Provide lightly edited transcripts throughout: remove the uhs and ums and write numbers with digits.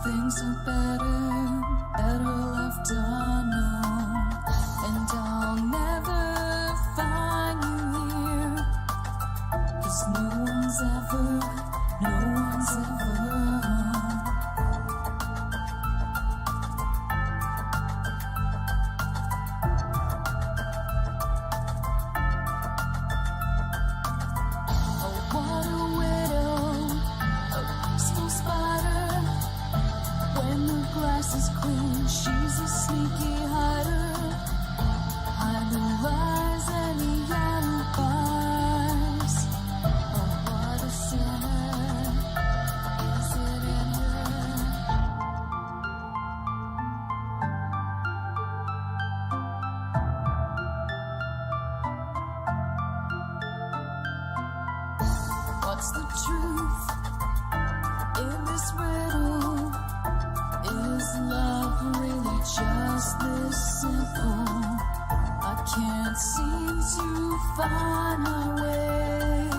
things are better left unknown. And I'll never find you here, 'cause no one's ever What's the truth in this riddle? Is love really just this simple? I can't seem to find my way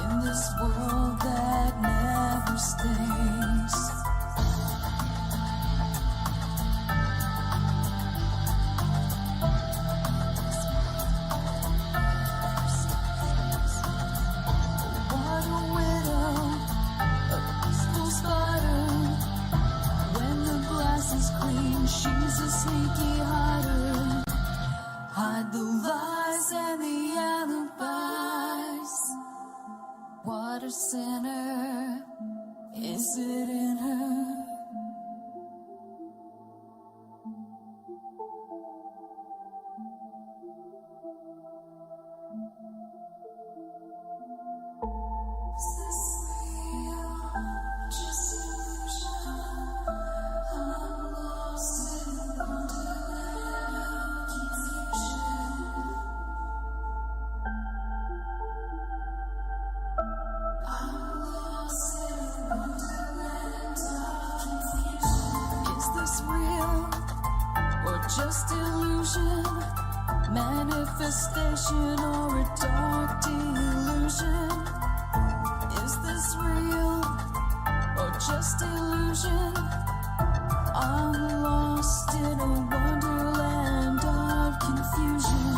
in this world that never stays. She's a sneaky hider. Hide the lies and the alibis. What a sinner, is it in her? Is this real? Just illusion. I'm lost in wonderland of confusion. I'm lost in wonderland of confusion. Is this real or just illusion? Manifestation or a dark delusion? Is this real or just illusion? I'm lost in a wonderland of confusion.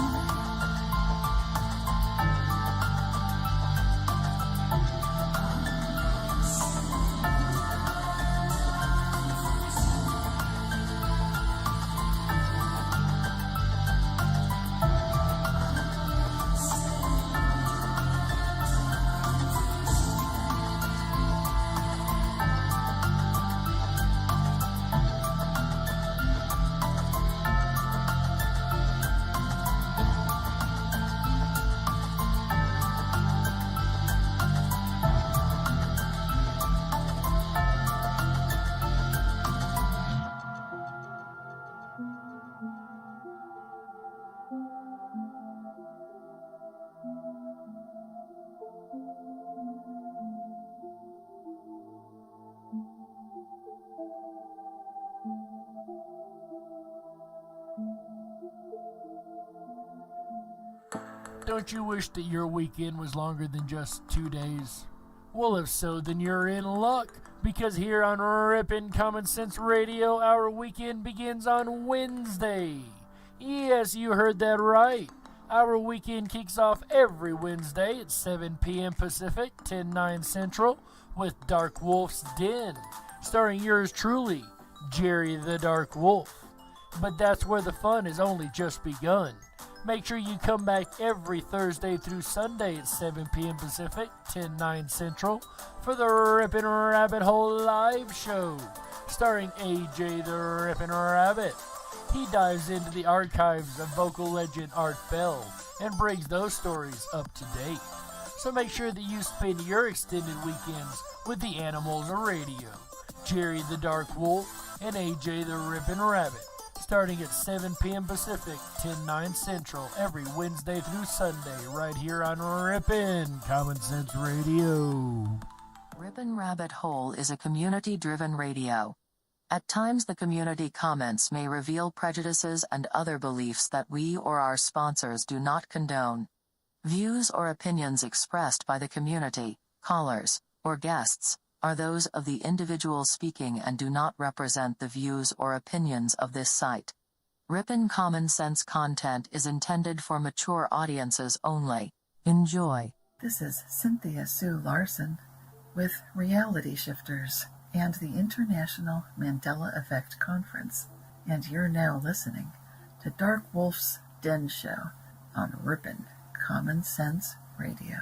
Don't you wish that your weekend was longer than just 2 days? Well, if so, then you're in luck, because here on Rippin' Common Sense Radio, our weekend begins on Wednesday. Yes, you heard that right. Our weekend kicks off every Wednesday at 7 p.m. Pacific, 10/9 Central, with DarkWolf's Den, starring yours truly, Jerry the Dark Wolf. But that's where the fun has only just begun. Make sure you come back every Thursday through Sunday at 7 p.m. Pacific, 10/9 Central, for the Rippin' Rabbit Hole live show, starring AJ the Rippin' Rabbit. He dives into the archives of vocal legend Art Bell and brings those stories up to date. So make sure that you spend your extended weekends with the Animals of Radio, Jerry the Dark Wolf and AJ the Rippin' Rabbit, starting at 7 p.m. Pacific, 10/9 Central, every Wednesday through Sunday, right here on Rippin' Common Sense Radio. Rippin' Rabbit Hole is a community-driven radio. At times the community comments may reveal prejudices and other beliefs that we or our sponsors do not condone. Views or opinions expressed by the community, callers, or guests are those of the individual speaking and do not represent the views or opinions of this site. Rippin' Common Sense content is intended for mature audiences only. Enjoy. This is Cynthia Sue Larson with Reality Shifters and the International Mandela Effect Conference, and you're now listening to DarkWolf's Den Show on Rippin' Common Sense Radio.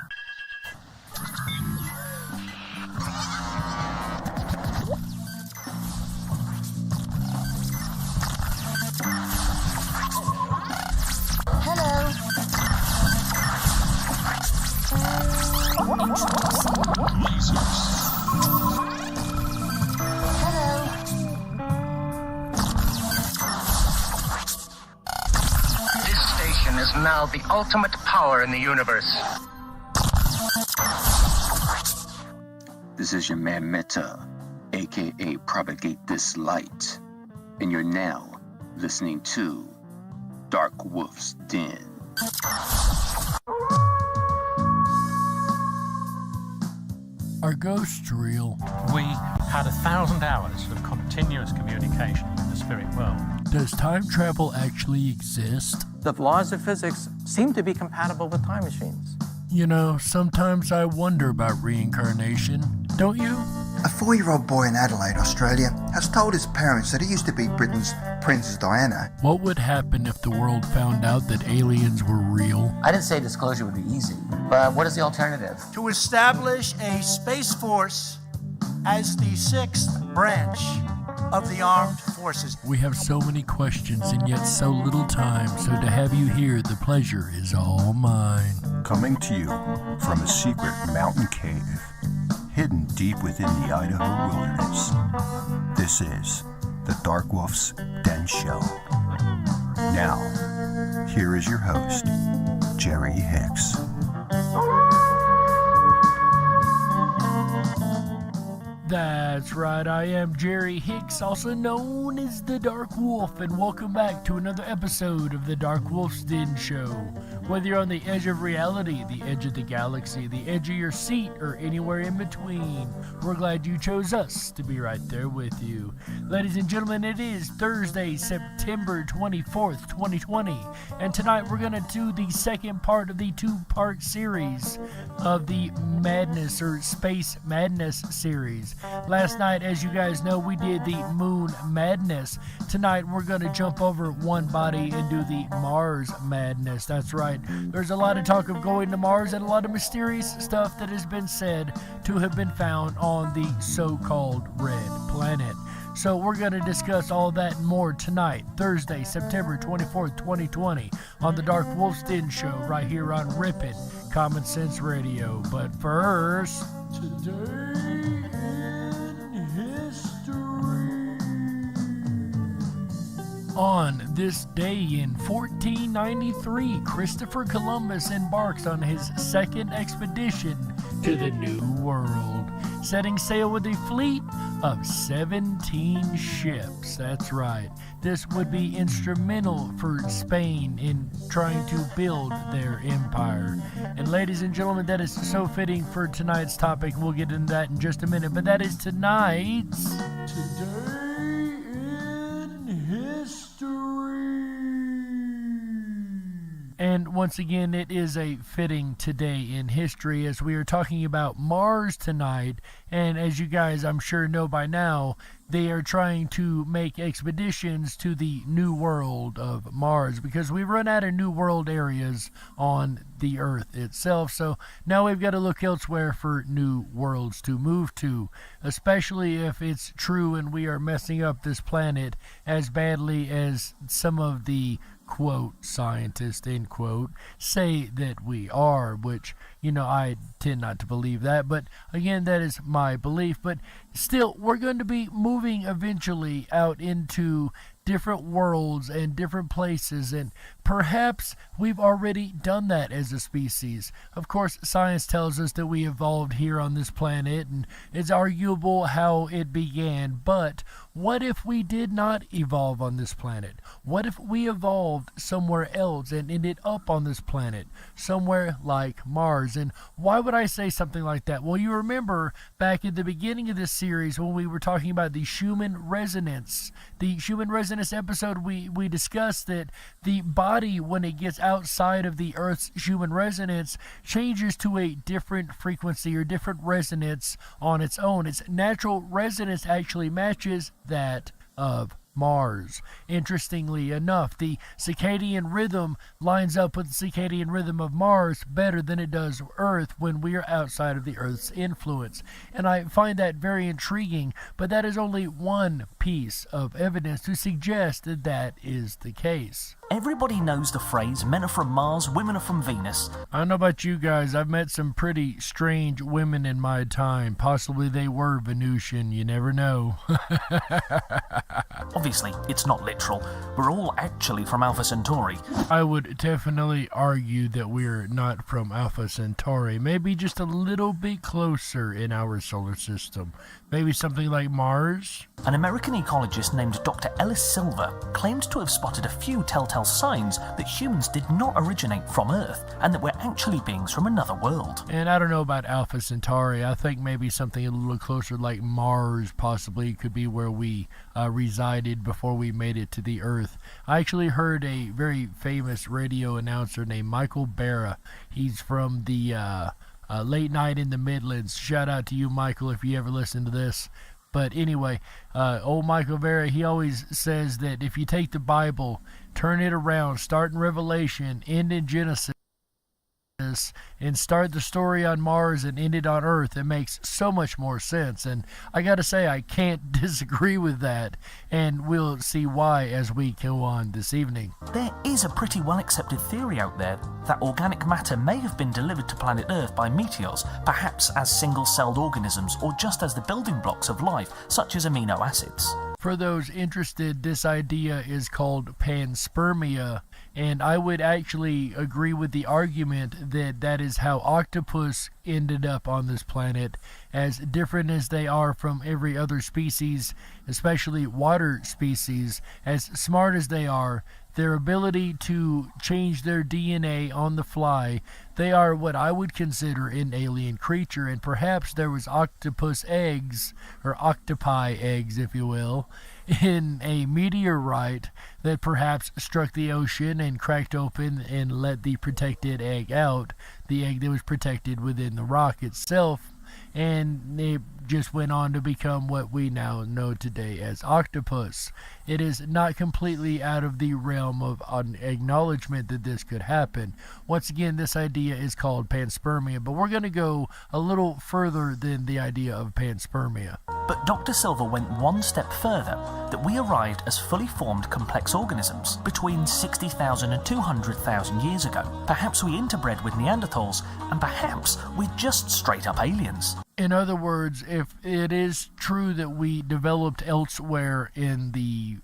Hello. This station is now the ultimate power in the universe. This is your man Meta, aka Propagate This Light, and you're now listening to DarkWolf's Den. Are ghosts real? We had 1,000 hours of continuous communication with the spirit world. Does time travel actually exist? The laws of physics seem to be compatible with time machines. You know, sometimes I wonder about reincarnation. Don't you? A 4-year-old boy in Adelaide, Australia, has told his parents that he used to be Britain's Princess Diana. What would happen if the world found out that aliens were real? I didn't say disclosure would be easy, but what is the alternative? To establish a space force as the 6th branch of the armed forces. We have so many questions and yet so little time, so to have you here, the pleasure is all mine. Coming to you from a secret mountain cave hidden deep within the Idaho wilderness. This is the DarkWolf's Den Show. Now, here is your host, Jerry Hicks. That's right, I am Jerry Hicks, also known as the Dark Wolf, and welcome back to another episode of the DarkWolf's Den Show. Whether you're on the edge of reality, the edge of the galaxy, the edge of your seat, or anywhere in between, we're glad you chose us to be right there with you. Ladies and gentlemen, it is Thursday, September 24th, 2020, and tonight we're going to do the second part of the two-part series of the Madness or Space Madness series. Last night, as you guys know, we did the Moon Madness. Tonight, we're going to jump over one body and do the Mars Madness. That's right. There's a lot of talk of going to Mars and a lot of mysterious stuff that has been said to have been found on the so-called Red Planet. So we're going to discuss all that and more tonight, Thursday, September 24th, 2020, on the DarkWolf's Den Show, right here on Rippin' Common Sense Radio. But first, today in history. On this day in 1493, Christopher Columbus embarks on his second expedition to the New World, setting sail with a fleet of 17 ships. That's right. This would be instrumental for Spain in trying to build their empire. And ladies and gentlemen, that is so fitting for tonight's topic. We'll get into that in just a minute. But that is tonight's Today in History. And once again, it is a fitting today in history as we are talking about Mars tonight. And as you guys, I'm sure, know by now, they are trying to make expeditions to the New World of Mars because we've run out of New World areas on the Earth itself. So now we've got to look elsewhere for new worlds to move to, especially if it's true and we are messing up this planet as badly as some of the quote scientists, end quote, say that we are, which, you know, I tend not to believe that, but again, that is my belief. But still, we're going to be moving eventually out into different worlds and different places, and perhaps we've already done that as a species. Of course, science tells us that we evolved here on this planet, and it's arguable how it began, but what if we did not evolve on this planet? What if we evolved somewhere else and ended up on this planet, somewhere like Mars? And why would I say something like that? Well, you remember back at the beginning of this series when we were talking about the Schumann resonance. The Schumann resonance episode, we discussed that the body, when it gets outside of the Earth's Schumann resonance, changes to a different frequency or different resonance on its own. Its natural resonance actually matches that of Mars. Interestingly enough, the circadian rhythm lines up with the circadian rhythm of Mars better than it does Earth when we are outside of the Earth's influence. And I find that very intriguing, but that is only one piece of evidence to suggest that that is the case. Everybody knows the phrase, men are from Mars, women are from Venus. I don't know about you guys, I've met some pretty strange women in my time. Possibly they were Venusian, you never know. Obviously, it's not literal. We're all actually from Alpha Centauri. I would definitely argue that we're not from Alpha Centauri. Maybe just a little bit closer in our solar system. Maybe something like Mars? An American ecologist named Dr. Ellis Silver claimed to have spotted a few telltale signs that humans did not originate from Earth and that we're actually beings from another world. And I don't know about Alpha Centauri. I think maybe something a little closer like Mars possibly could be where we resided before we made it to the Earth. I actually heard a very famous radio announcer named Michael Barra. He's from the Late Night in the Midlands. Shout out to you, Michael, if you ever listen to this. But anyway, old Michael Barra, he always says that if you take the Bible, turn it around, start in Revelation, end in Genesis, and start the story on Mars and end it on Earth, it makes so much more sense. And I gotta say, I can't disagree with that, and we'll see why as we go on this evening. There is a pretty well accepted theory out there that organic matter may have been delivered to planet Earth by meteors, perhaps as single-celled organisms or just as the building blocks of life, such as amino acids. For those interested, this idea is called panspermia, and I would actually agree with the argument that that is how octopus ended up on this planet. As different as they are from every other species, especially water species, as smart as they are, their ability to change their DNA on the fly, they are what I would consider an alien creature, and perhaps there was octopus eggs, or octopi eggs if you will, in a meteorite that perhaps struck the ocean and cracked open and let the protected egg out, the egg that was protected within the rock itself, and it just went on to become what we now know today as octopus. It is not completely out of the realm of acknowledgement that this could happen. Once again, this idea is called panspermia, but we're going to go a little further than the idea of panspermia. But Dr. Silver went one step further, that we arrived as fully formed complex organisms between 60,000 and 200,000 years ago. Perhaps we interbred with Neanderthals, and perhaps we're just straight up aliens. In other words, if it is true that we developed elsewhere in the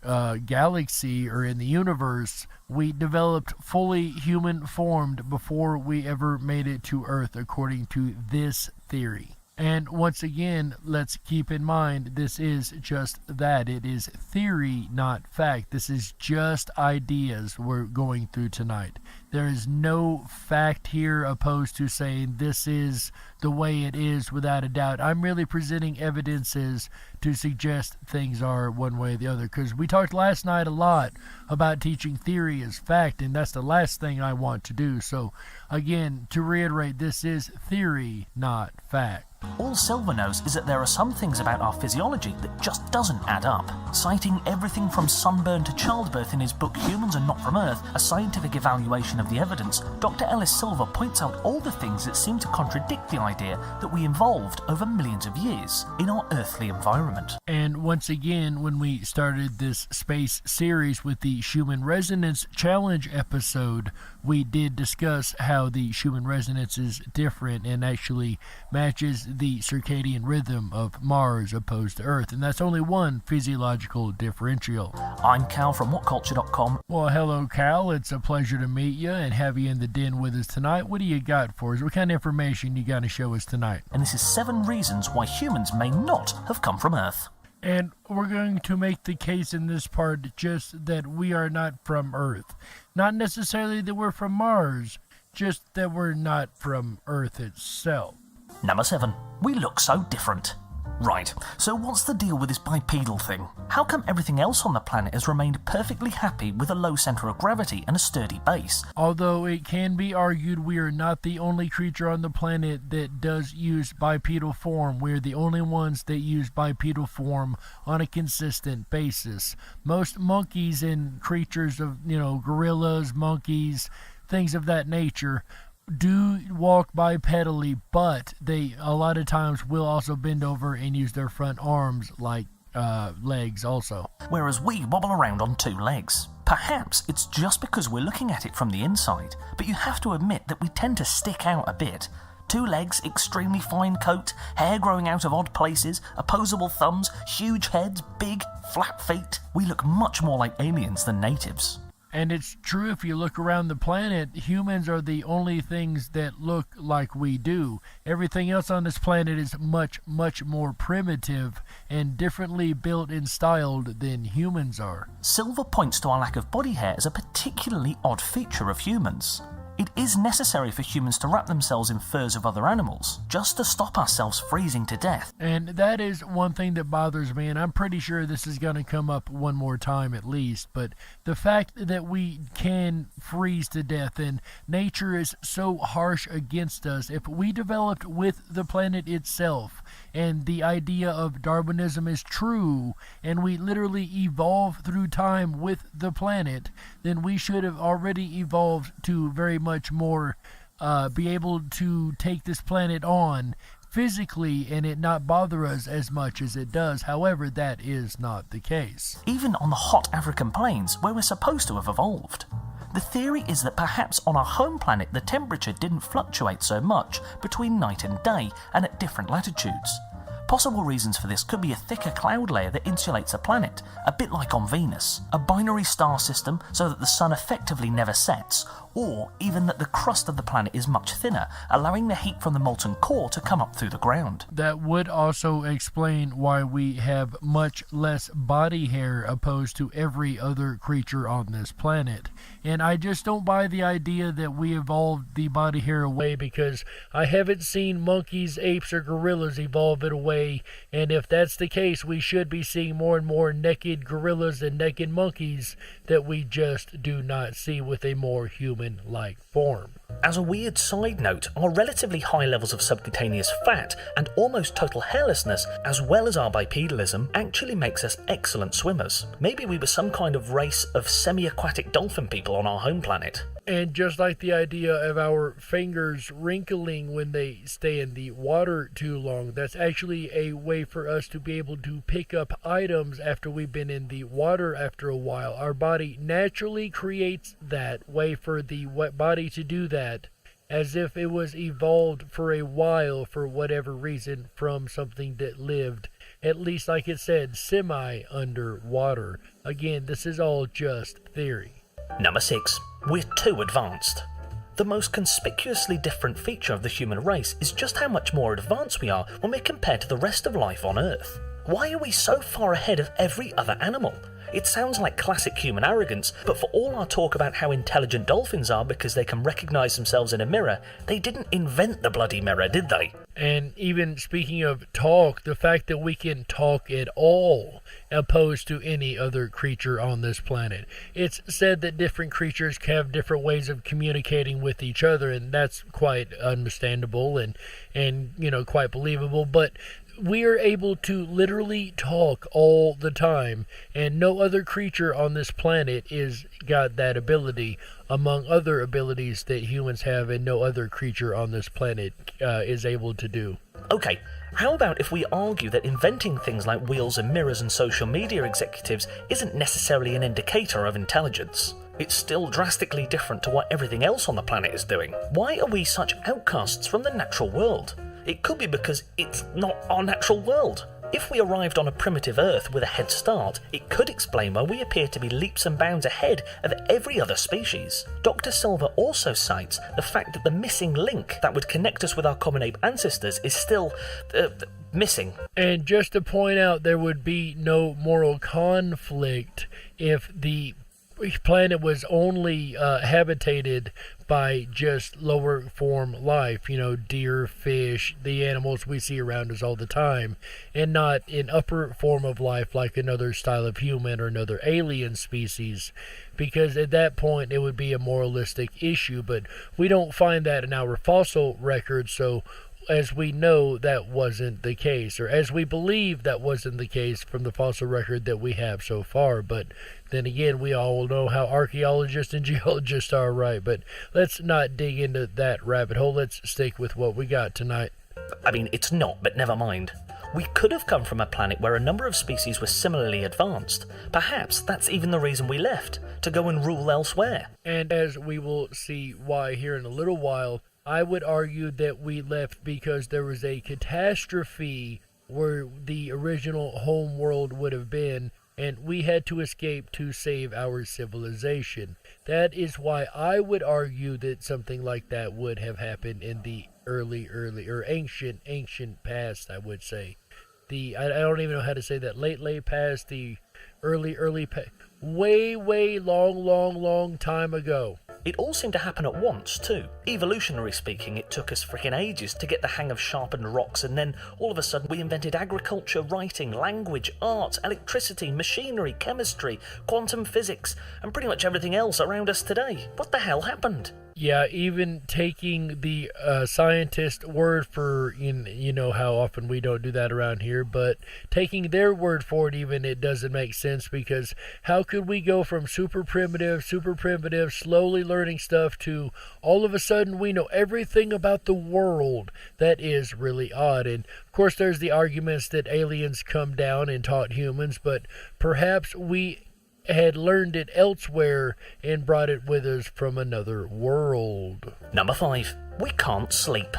galaxy or in the universe, we developed fully human formed before we ever made it to Earth, according to this theory. And once again, let's keep in mind, this is just that. It is theory, not fact. This is just ideas we're going through tonight. There is no fact here opposed to saying this is the way it is without a doubt. I'm really presenting evidences to suggest things are one way or the other, because we talked last night a lot about teaching theory as fact, and that's the last thing I want to do. So again, to reiterate, this is theory, not fact. All Silver knows is that there are some things about our physiology that just doesn't add up. Citing everything from sunburn to childbirth in his book Humans Are Not From Earth, a scientific evaluation of the evidence, Dr. Ellis Silver points out all the things that seem to contradict the idea that we evolved over millions of years in our earthly environment. And once again, when we started this space series with the Schumann Resonance Challenge episode, we did discuss how the Schumann resonance is different and actually matches the circadian rhythm of Mars opposed to Earth, and that's only one physiological differential. I'm Cal from WhatCulture.com. Well, hello, Cal. It's a pleasure to meet you and have you in the den with us tonight. What do you got for us? What kind of information you got to show us tonight? And this is 7 reasons why humans may not have come from Earth. And we're going to make the case in this part just that we are not from Earth. Not necessarily that we're from Mars, just that we're not from Earth itself. Number 7. We look so different. Right, so what's the deal with this bipedal thing? How come everything else on the planet has remained perfectly happy with a low center of gravity and a sturdy base? Although it can be argued we are not the only creature on the planet that does use bipedal form. We're the only ones that use bipedal form on a consistent basis. Most monkeys and creatures of, gorillas, monkeys, things of that nature, do walk bipedally, but they a lot of times will also bend over and use their front arms like legs also. Whereas we wobble around on 2 legs. Perhaps it's just because we're looking at it from the inside, but you have to admit that we tend to stick out a bit. 2 legs, extremely fine coat, hair growing out of odd places, opposable thumbs, huge heads, big, flat feet. We look much more like aliens than natives. And it's true, if you look around the planet, humans are the only things that look like we do. Everything else on this planet is much, much more primitive and differently built and styled than humans are. Silver points to our lack of body hair as a particularly odd feature of humans. It is necessary for humans to wrap themselves in furs of other animals, just to stop ourselves freezing to death. And that is one thing that bothers me, and I'm pretty sure this is going to come up one more time at least, but the fact that we can freeze to death and nature is so harsh against us. If we developed with the planet itself, and the idea of Darwinism is true, and we literally evolve through time with the planet, then we should have already evolved to very much more be able to take this planet on physically and it not bother us as much as it does. However, that is not the case. Even on the hot African plains, where we're supposed to have evolved. The theory is that perhaps on our home planet the temperature didn't fluctuate so much between night and day and at different latitudes. Possible reasons for this could be a thicker cloud layer that insulates the planet, a bit like on Venus, a binary star system so that the sun effectively never sets, or even that the crust of the planet is much thinner, allowing the heat from the molten core to come up through the ground. That would also explain why we have much less body hair opposed to every other creature on this planet. And I just don't buy the idea that we evolved the body hair away, because I haven't seen monkeys, apes, or gorillas evolve it away, and if that's the case, we should be seeing more and more naked gorillas and naked monkeys that we just do not see with a more human-like form. As a weird side note, our relatively high levels of subcutaneous fat and almost total hairlessness, as well as our bipedalism, actually makes us excellent swimmers. Maybe we were some kind of race of semi-aquatic dolphin people on our home planet. And just like the idea of our fingers wrinkling when they stay in the water too long, that's actually a way for us to be able to pick up items after we've been in the water after a while. Our body naturally creates that way for the wet body to do that, as if it was evolved for a while for whatever reason from something that lived, at least like it said, semi-underwater. Again, this is all just theory. Number 6. We're too advanced. The most conspicuously different feature of the human race is just how much more advanced we are when we're compared to the rest of life on Earth. Why are we so far ahead of every other animal? It sounds like classic human arrogance, but for all our talk about how intelligent dolphins are because they can recognize themselves in a mirror, they didn't invent the bloody mirror, did they? And even speaking of talk, the fact that we can talk at all, opposed to any other creature on this planet. It's said that different creatures have different ways of communicating with each other, and that's quite understandable and quite believable, but we are able to literally talk all the time, and no other creature on this planet is got that ability, among other abilities that humans have and no other creature on this planet is able to do. Okay, how about if we argue that inventing things like wheels and mirrors and social media executives isn't necessarily an indicator of intelligence? It's still drastically different to what everything else on the planet is doing. Why are we such outcasts from the natural world? It could be because it's not our natural world. If we arrived on a primitive Earth with a head start, it could explain why we appear to be leaps and bounds ahead of every other species. Dr. Silver also cites the fact that the missing link that would connect us with our common ape ancestors is still missing. And just to point out, there would be no moral conflict if the planet was only habitated by just lower form life, deer, fish, the animals we see around us all the time, and not an upper form of life like another style of human or another alien species, because at that point it would be a moralistic issue. But we don't find that in our fossil records, so as we know, that wasn't the case, or as we believe that wasn't the case from the fossil record that we have so far. But then again, we all know how archaeologists and geologists are, right? But let's not dig into that rabbit hole. Let's stick with what we got tonight. I mean, it's not, but never mind. We could have come from a planet where a number of species were similarly advanced. Perhaps that's even the reason we left, to go and rule elsewhere. And as we will see why here in a little while, I would argue that we left because there was a catastrophe where the original home world would have been, and we had to escape to save our civilization. That is why I would argue that something like that would have happened in the early or ancient past, I would say. I don't even know how to say that. Late past, the early past. Way, long time ago. It all seemed to happen at once, too. Evolutionary speaking, it took us freaking ages to get the hang of sharpened rocks, and then all of a sudden we invented agriculture, writing, language, art, electricity, machinery, chemistry, quantum physics, and pretty much everything else around us today. What the hell happened? Yeah, even taking the scientist word for, you know how often we don't do that around here, but taking their word for it even, it doesn't make sense, because how could we go from super primitive, slowly learning stuff to all of a sudden we know everything about the world? That is really odd. And of course there's the arguments that aliens come down and taught humans, but perhaps we had learned it elsewhere and brought it with us from another world. Number 5. We can't sleep.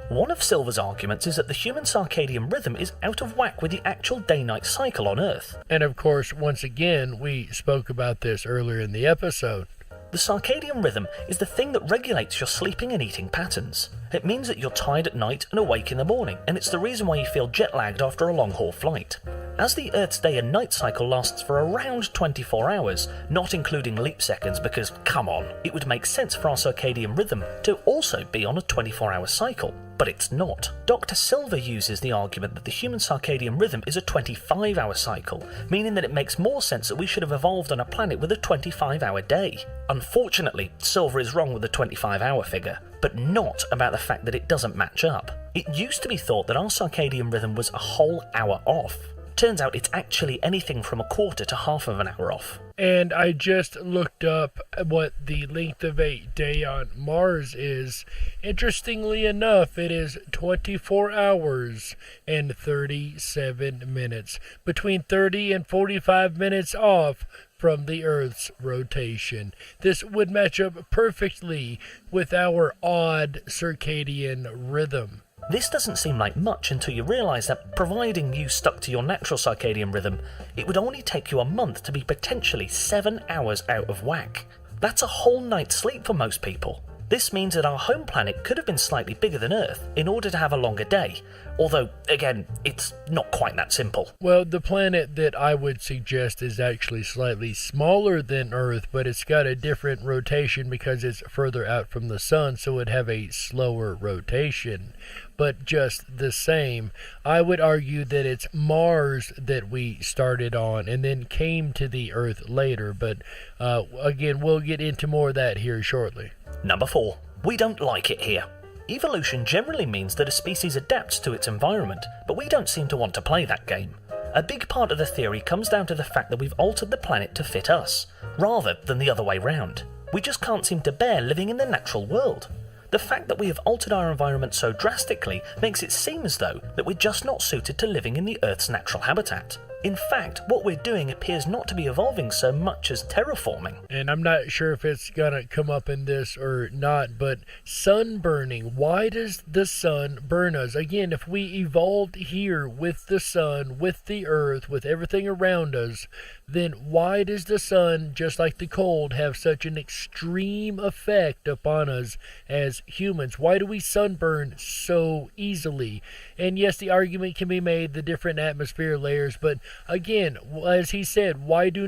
One of Silver's arguments is that the human circadian rhythm is out of whack with the actual day-night cycle on Earth. And of course, once again, we spoke about this earlier in the episode. The circadian rhythm is the thing that regulates your sleeping and eating patterns. It means that you're tired at night and awake in the morning, and it's the reason why you feel jet-lagged after a long-haul flight. As the Earth's day and night cycle lasts for around 24 hours, not including leap seconds, because, come on, it would make sense for our circadian rhythm to also be on a 24-hour cycle. But it's not. Dr. Silver uses the argument that the human circadian rhythm is a 25-hour cycle, meaning that it makes more sense that we should have evolved on a planet with a 25-hour day. Unfortunately, Silver is wrong with the 25-hour figure, but not about the fact that it doesn't match up. It used to be thought that our circadian rhythm was a whole hour off. Turns out it's actually anything from a quarter to half of an hour off. And I just looked up what the length of a day on Mars is. Interestingly enough, it is 24 hours and 37 minutes. Between 30 and 45 minutes off from the Earth's rotation. This would match up perfectly with our odd circadian rhythm. This doesn't seem like much until you realise that, providing you stuck to your natural circadian rhythm, it would only take you a month to be potentially 7 hours out of whack. That's a whole night's sleep for most people. This means that our home planet could have been slightly bigger than Earth in order to have a longer day, although, again, it's not quite that simple. Well, the planet that I would suggest is actually slightly smaller than Earth, but it's got a different rotation because it's further out from the sun, so it'd have a slower rotation. But just the same, I would argue that it's Mars that we started on and then came to the Earth later, but again, we'll get into more of that here shortly. Number 4. We don't like it here. Evolution generally means that a species adapts to its environment, but we don't seem to want to play that game. A big part of the theory comes down to the fact that we've altered the planet to fit us, rather than the other way round. We just can't seem to bear living in the natural world. The fact that we have altered our environment so drastically makes it seem as though that we're just not suited to living in the Earth's natural habitat. In fact, what we're doing appears not to be evolving so much as terraforming. And I'm not sure if it's gonna come up in this or not, but sunburning. Why does the sun burn us? Again, if we evolved here with the sun, with the earth, with everything around us, then why does the sun, just like the cold, have such an extreme effect upon us as humans? Why do we sunburn so easily? And yes, the argument can be made, the different atmosphere layers, but again, as he said, why do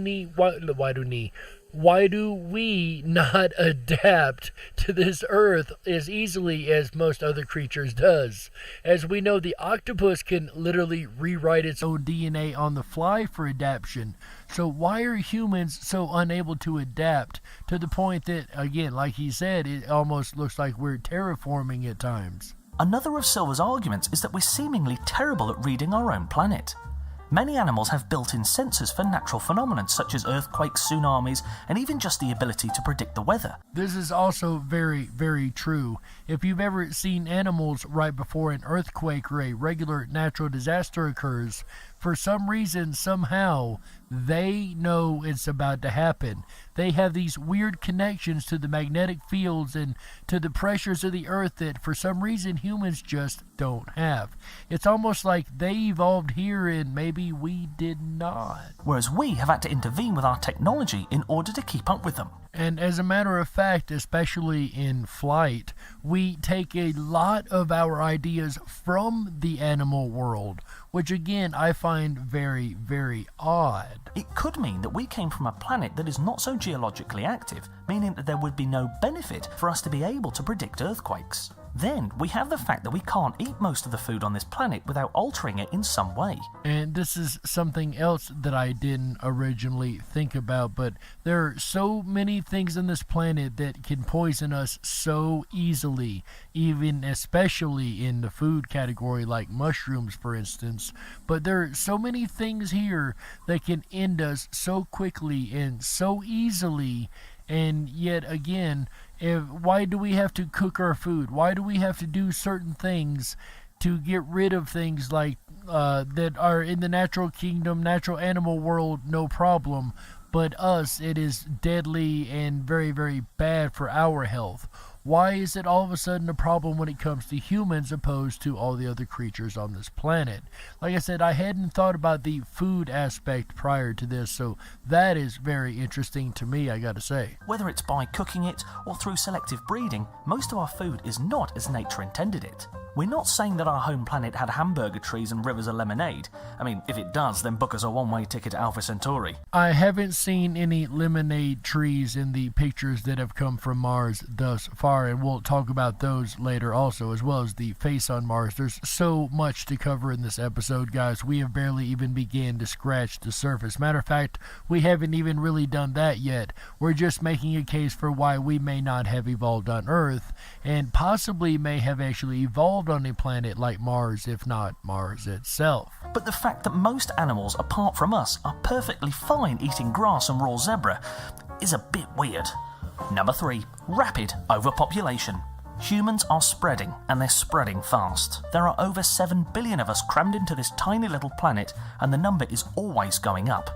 we not adapt to this earth as easily as most other creatures does? As we know, the octopus can literally rewrite its own DNA on the fly for adaptation. So why are humans so unable to adapt to the point that, again, like he said, it almost looks like we're terraforming at times? Another of Silver's arguments is that we're seemingly terrible at reading our own planet. Many animals have built-in sensors for natural phenomena such as earthquakes, tsunamis, and even just the ability to predict the weather. This is also very, very true. If you've ever seen animals right before an earthquake or a regular natural disaster occurs, for some reason, somehow, they know it's about to happen. They have these weird connections to the magnetic fields and to the pressures of the earth that for some reason humans just don't have. It's almost like they evolved here and maybe we did not. Whereas we have had to intervene with our technology in order to keep up with them. And as a matter of fact, especially in flight, we take a lot of our ideas from the animal world, which again I find very, very odd. It could mean that we came from a planet that is not so geologically active, meaning that there would be no benefit for us to be able to predict earthquakes. Then we have the fact that we can't eat most of the food on this planet without altering it in some way. And this is something else that I didn't originally think about, but there are so many things on this planet that can poison us so easily, even especially in the food category like mushrooms, for instance. But there are so many things here that can end us so quickly and so easily. And yet again, why do we have to cook our food? Why do we have to do certain things to get rid of things like that are in the natural kingdom, natural animal world, no problem, but us, it is deadly and very, very bad for our health? Why is it all of a sudden a problem when it comes to humans opposed to all the other creatures on this planet? Like I said, I hadn't thought about the food aspect prior to this, so that is very interesting to me, I gotta say. Whether it's by cooking it or through selective breeding, most of our food is not as nature intended it. We're not saying that our home planet had hamburger trees and rivers of lemonade. I mean, if it does, then book us a one-way ticket to Alpha Centauri. I haven't seen any lemonade trees in the pictures that have come from Mars thus far, and we'll talk about those later also, as well as the face on Mars. There's so much to cover in this episode, guys. We have barely even began to scratch the surface. Matter of fact, we haven't even really done that yet. We're just making a case for why we may not have evolved on Earth, and possibly may have actually evolved on a planet like Mars, if not Mars itself. But the fact that most animals, apart from us, are perfectly fine eating grass and raw zebra is a bit weird. Number 3. Rapid overpopulation. Humans are spreading, and they're spreading fast. There are over 7 billion of us crammed into this tiny little planet, and the number is always going up.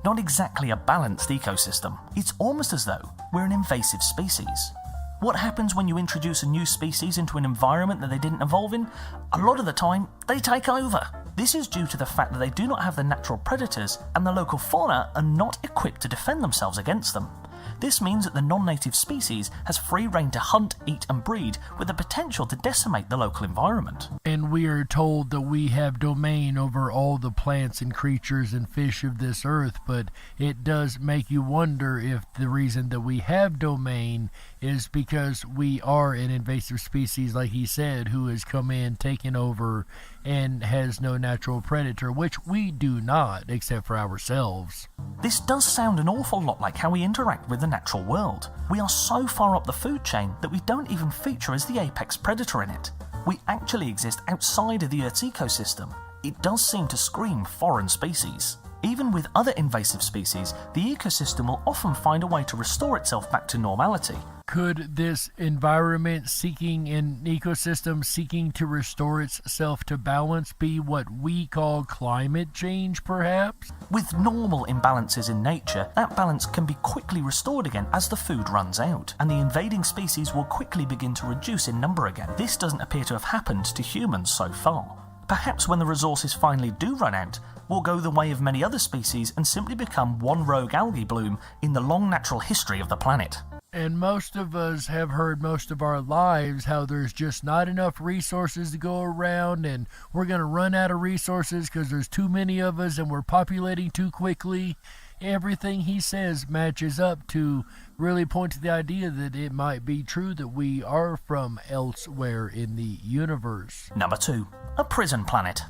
Not exactly a balanced ecosystem. It's almost as though we're an invasive species. What happens when you introduce a new species into an environment that they didn't evolve in? A lot of the time, they take over. This is due to the fact that they do not have the natural predators, and the local fauna are not equipped to defend themselves against them. This means that the non-native species has free rein to hunt, eat and breed, with the potential to decimate the local environment. And we are told that we have domain over all the plants and creatures and fish of this earth, but it does make you wonder if the reason that we have domain is because we are an invasive species, like he said, who has come in, taken over, and has no natural predator, which we do not, except for ourselves. This does sound an awful lot like how we interact with the natural world. We are so far up the food chain that we don't even feature as the apex predator in it. We actually exist outside of the Earth's ecosystem. It does seem to scream foreign species. Even with other invasive species, the ecosystem will often find a way to restore itself back to normality. Could this environment seeking an ecosystem seeking to restore itself to balance be what we call climate change, perhaps? With normal imbalances in nature, that balance can be quickly restored again as the food runs out, and the invading species will quickly begin to reduce in number again. This doesn't appear to have happened to humans so far. Perhaps when the resources finally do run out, we'll go the way of many other species and simply become one rogue algae bloom in the long natural history of the planet. And most of us have heard most of our lives how there's just not enough resources to go around, and we're going to run out of resources because there's too many of us and we're populating too quickly. Everything he says matches up to really point to the idea that it might be true that we are from elsewhere in the universe. Number 2. A prison planet.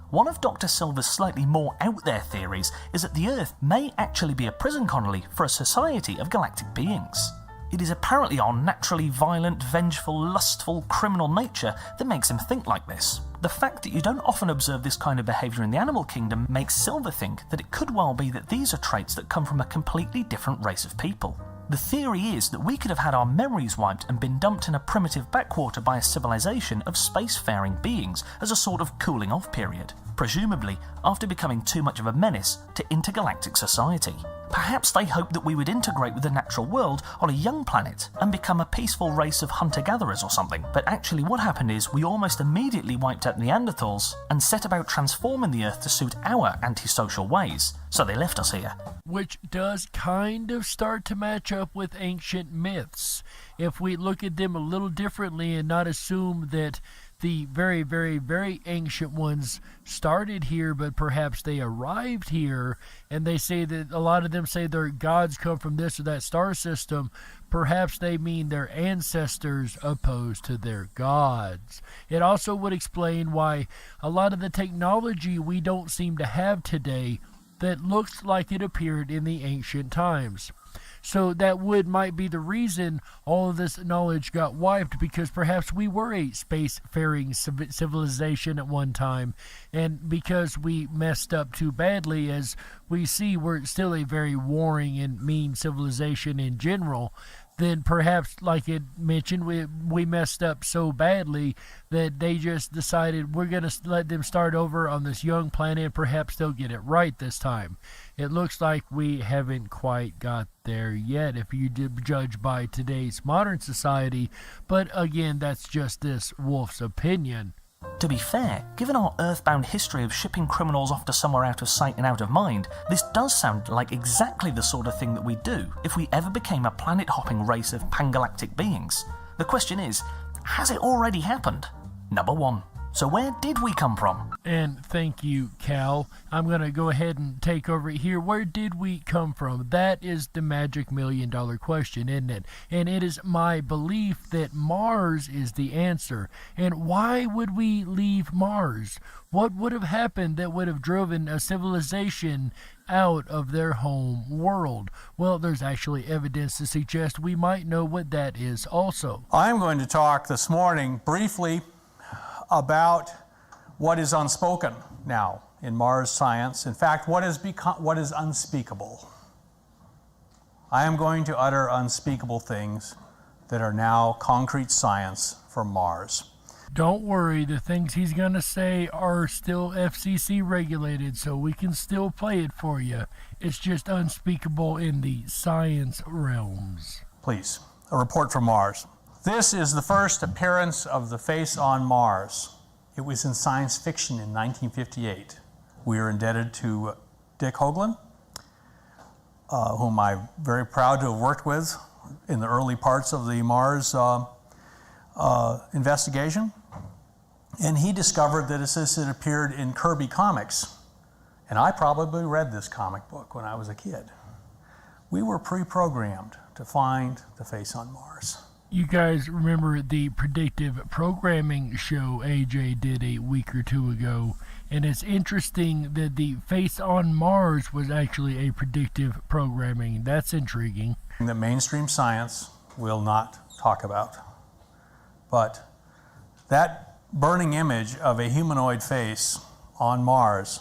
One of Dr. Silver's slightly more out there theories is that the Earth may actually be a prison colony for a society of galactic beings. It is apparently our naturally violent, vengeful, lustful, criminal nature that makes him think like this. The fact that you don't often observe this kind of behaviour in the animal kingdom makes Silver think that it could well be that these are traits that come from a completely different race of people. The theory is that we could have had our memories wiped and been dumped in a primitive backwater by a civilization of spacefaring beings as a sort of cooling off period, presumably after becoming too much of a menace to intergalactic society. Perhaps they hoped that we would integrate with the natural world on a young planet and become a peaceful race of hunter-gatherers or something, but actually what happened is we almost immediately wiped out Neanderthals and set about transforming the Earth to suit our antisocial ways, so they left us here. Which does kind of start to match up with ancient myths. If we look at them a little differently and not assume that the very, very, very ancient ones started here, but perhaps they arrived here, and they say that a lot of them say their gods come from this or that star system. Perhaps they mean their ancestors opposed to their gods. It also would explain why a lot of the technology we don't seem to have today that looks like it appeared in the ancient times. So that might be the reason all of this knowledge got wiped, because perhaps we were a spacefaring civilization at one time, and because we messed up too badly, as we see we're still a very warring and mean civilization in general, then perhaps, like it mentioned, we messed up so badly that they just decided we're going to let them start over on this young planet, and perhaps they'll get it right this time. It looks like we haven't quite got there yet if you judge by today's modern society, but again, that's just this Wolf's opinion. To be fair, given our earthbound history of shipping criminals off to somewhere out of sight and out of mind, this does sound like exactly the sort of thing that we'd do if we ever became a planet-hopping race of pangalactic beings. The question is, has it already happened? Number 1. So where did we come from? And thank you, Cal. I'm going to go ahead and take over here. Where did we come from? That is the magic $1 million question, isn't it? And it is my belief that Mars is the answer. And why would we leave Mars? What would have happened that would have driven a civilization out of their home world? Well, there's actually evidence to suggest we might know what that is also. I'm going to talk this morning briefly about what is unspoken now in Mars science. In fact, what is unspeakable. I am going to utter unspeakable things that are now concrete science for Mars. Don't worry, the things he's going to say are still FCC regulated, so we can still play it for you. It's just unspeakable in the science realms. Please, a report from Mars. This is the first appearance of the face on Mars. It was in science fiction in 1958. We are indebted to Dick Hoagland, whom I'm very proud to have worked with in the early parts of the Mars investigation. And he discovered that this had appeared in Kirby Comics. And I probably read this comic book when I was a kid. We were pre-programmed to find the face on Mars. You guys remember the predictive programming show AJ did a week or two ago, and it's interesting that the face on Mars was actually a predictive programming. That's intriguing. That mainstream science will not talk about. But that burning image of a humanoid face on Mars.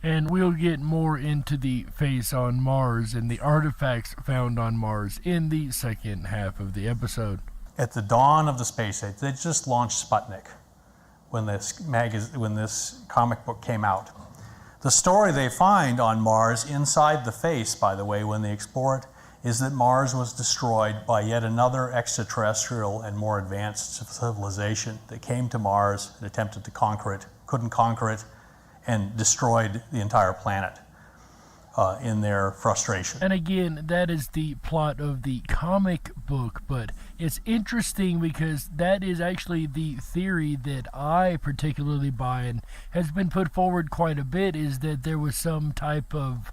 And we'll get more into the face on Mars and the artifacts found on Mars in the second half of the episode. At the dawn of the space age, they just launched Sputnik when this comic book came out. The story they find on Mars, inside the face, by the way, when they explore it, is that Mars was destroyed by yet another extraterrestrial and more advanced civilization that came to Mars and attempted to conquer it, couldn't conquer it, and destroyed the entire planet in their frustration. And again, that is the plot of the comic book, but it's interesting because that is actually the theory that I particularly buy and has been put forward quite a bit, is that there was some type of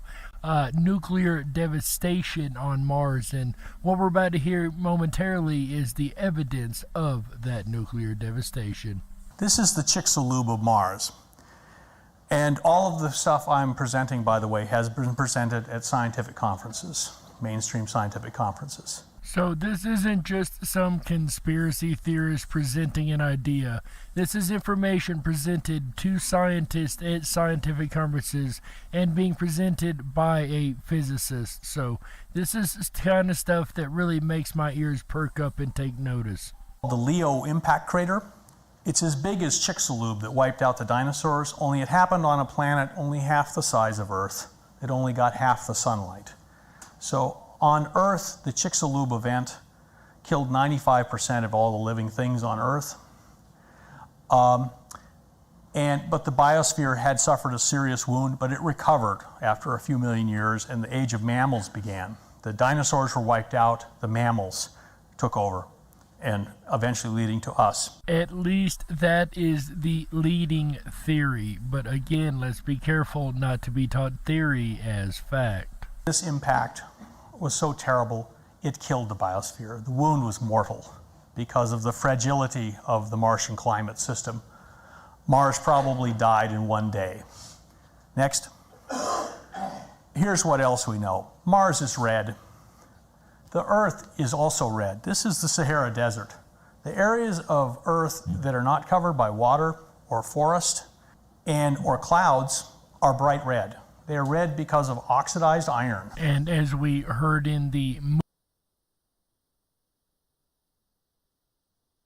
nuclear devastation on Mars, and what we're about to hear momentarily is the evidence of that nuclear devastation. This is the Chicxulub of Mars. And all of the stuff I'm presenting, by the way, has been presented at scientific conferences, mainstream scientific conferences. So this isn't just some conspiracy theorist presenting an idea. This is information presented to scientists at scientific conferences and being presented by a physicist. So this is kind of stuff that really makes my ears perk up and take notice. The Leo impact crater. It's as big as Chicxulub that wiped out the dinosaurs, only it happened on a planet only half the size of Earth. It only got half the sunlight. So on Earth, the Chicxulub event killed 95% of all the living things on Earth. But the biosphere had suffered a serious wound, but it recovered after a few million years, and the age of mammals began. The dinosaurs were wiped out, the mammals took over, and eventually leading to us. At least that is the leading theory, but again, let's be careful not to be taught theory as fact. This impact was so terrible, it killed the biosphere. The wound was mortal because of the fragility of the Martian climate system. Mars probably died in one day. Next. Here's what else we know. Mars is red. The Earth is also red. This is the Sahara Desert. The areas of Earth that are not covered by water or forest or clouds are bright red. They are red because of oxidized iron. And as we heard in the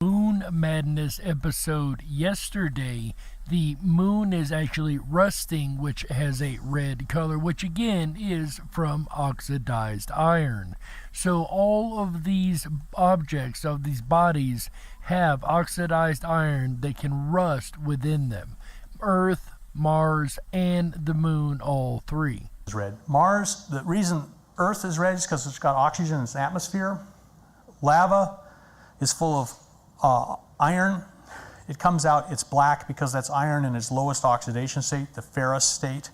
Moon Madness episode yesterday, the moon is actually rusting, which has a red color, which again is from oxidized iron. So all of these objects, of these bodies, have oxidized iron that can rust within them. Earth, Mars, and the moon, all three. Red. Mars, the reason Earth is red is because it's got oxygen in its atmosphere. Lava is full of iron. It comes out, it's black because that's iron in its lowest oxidation state, the ferrous state.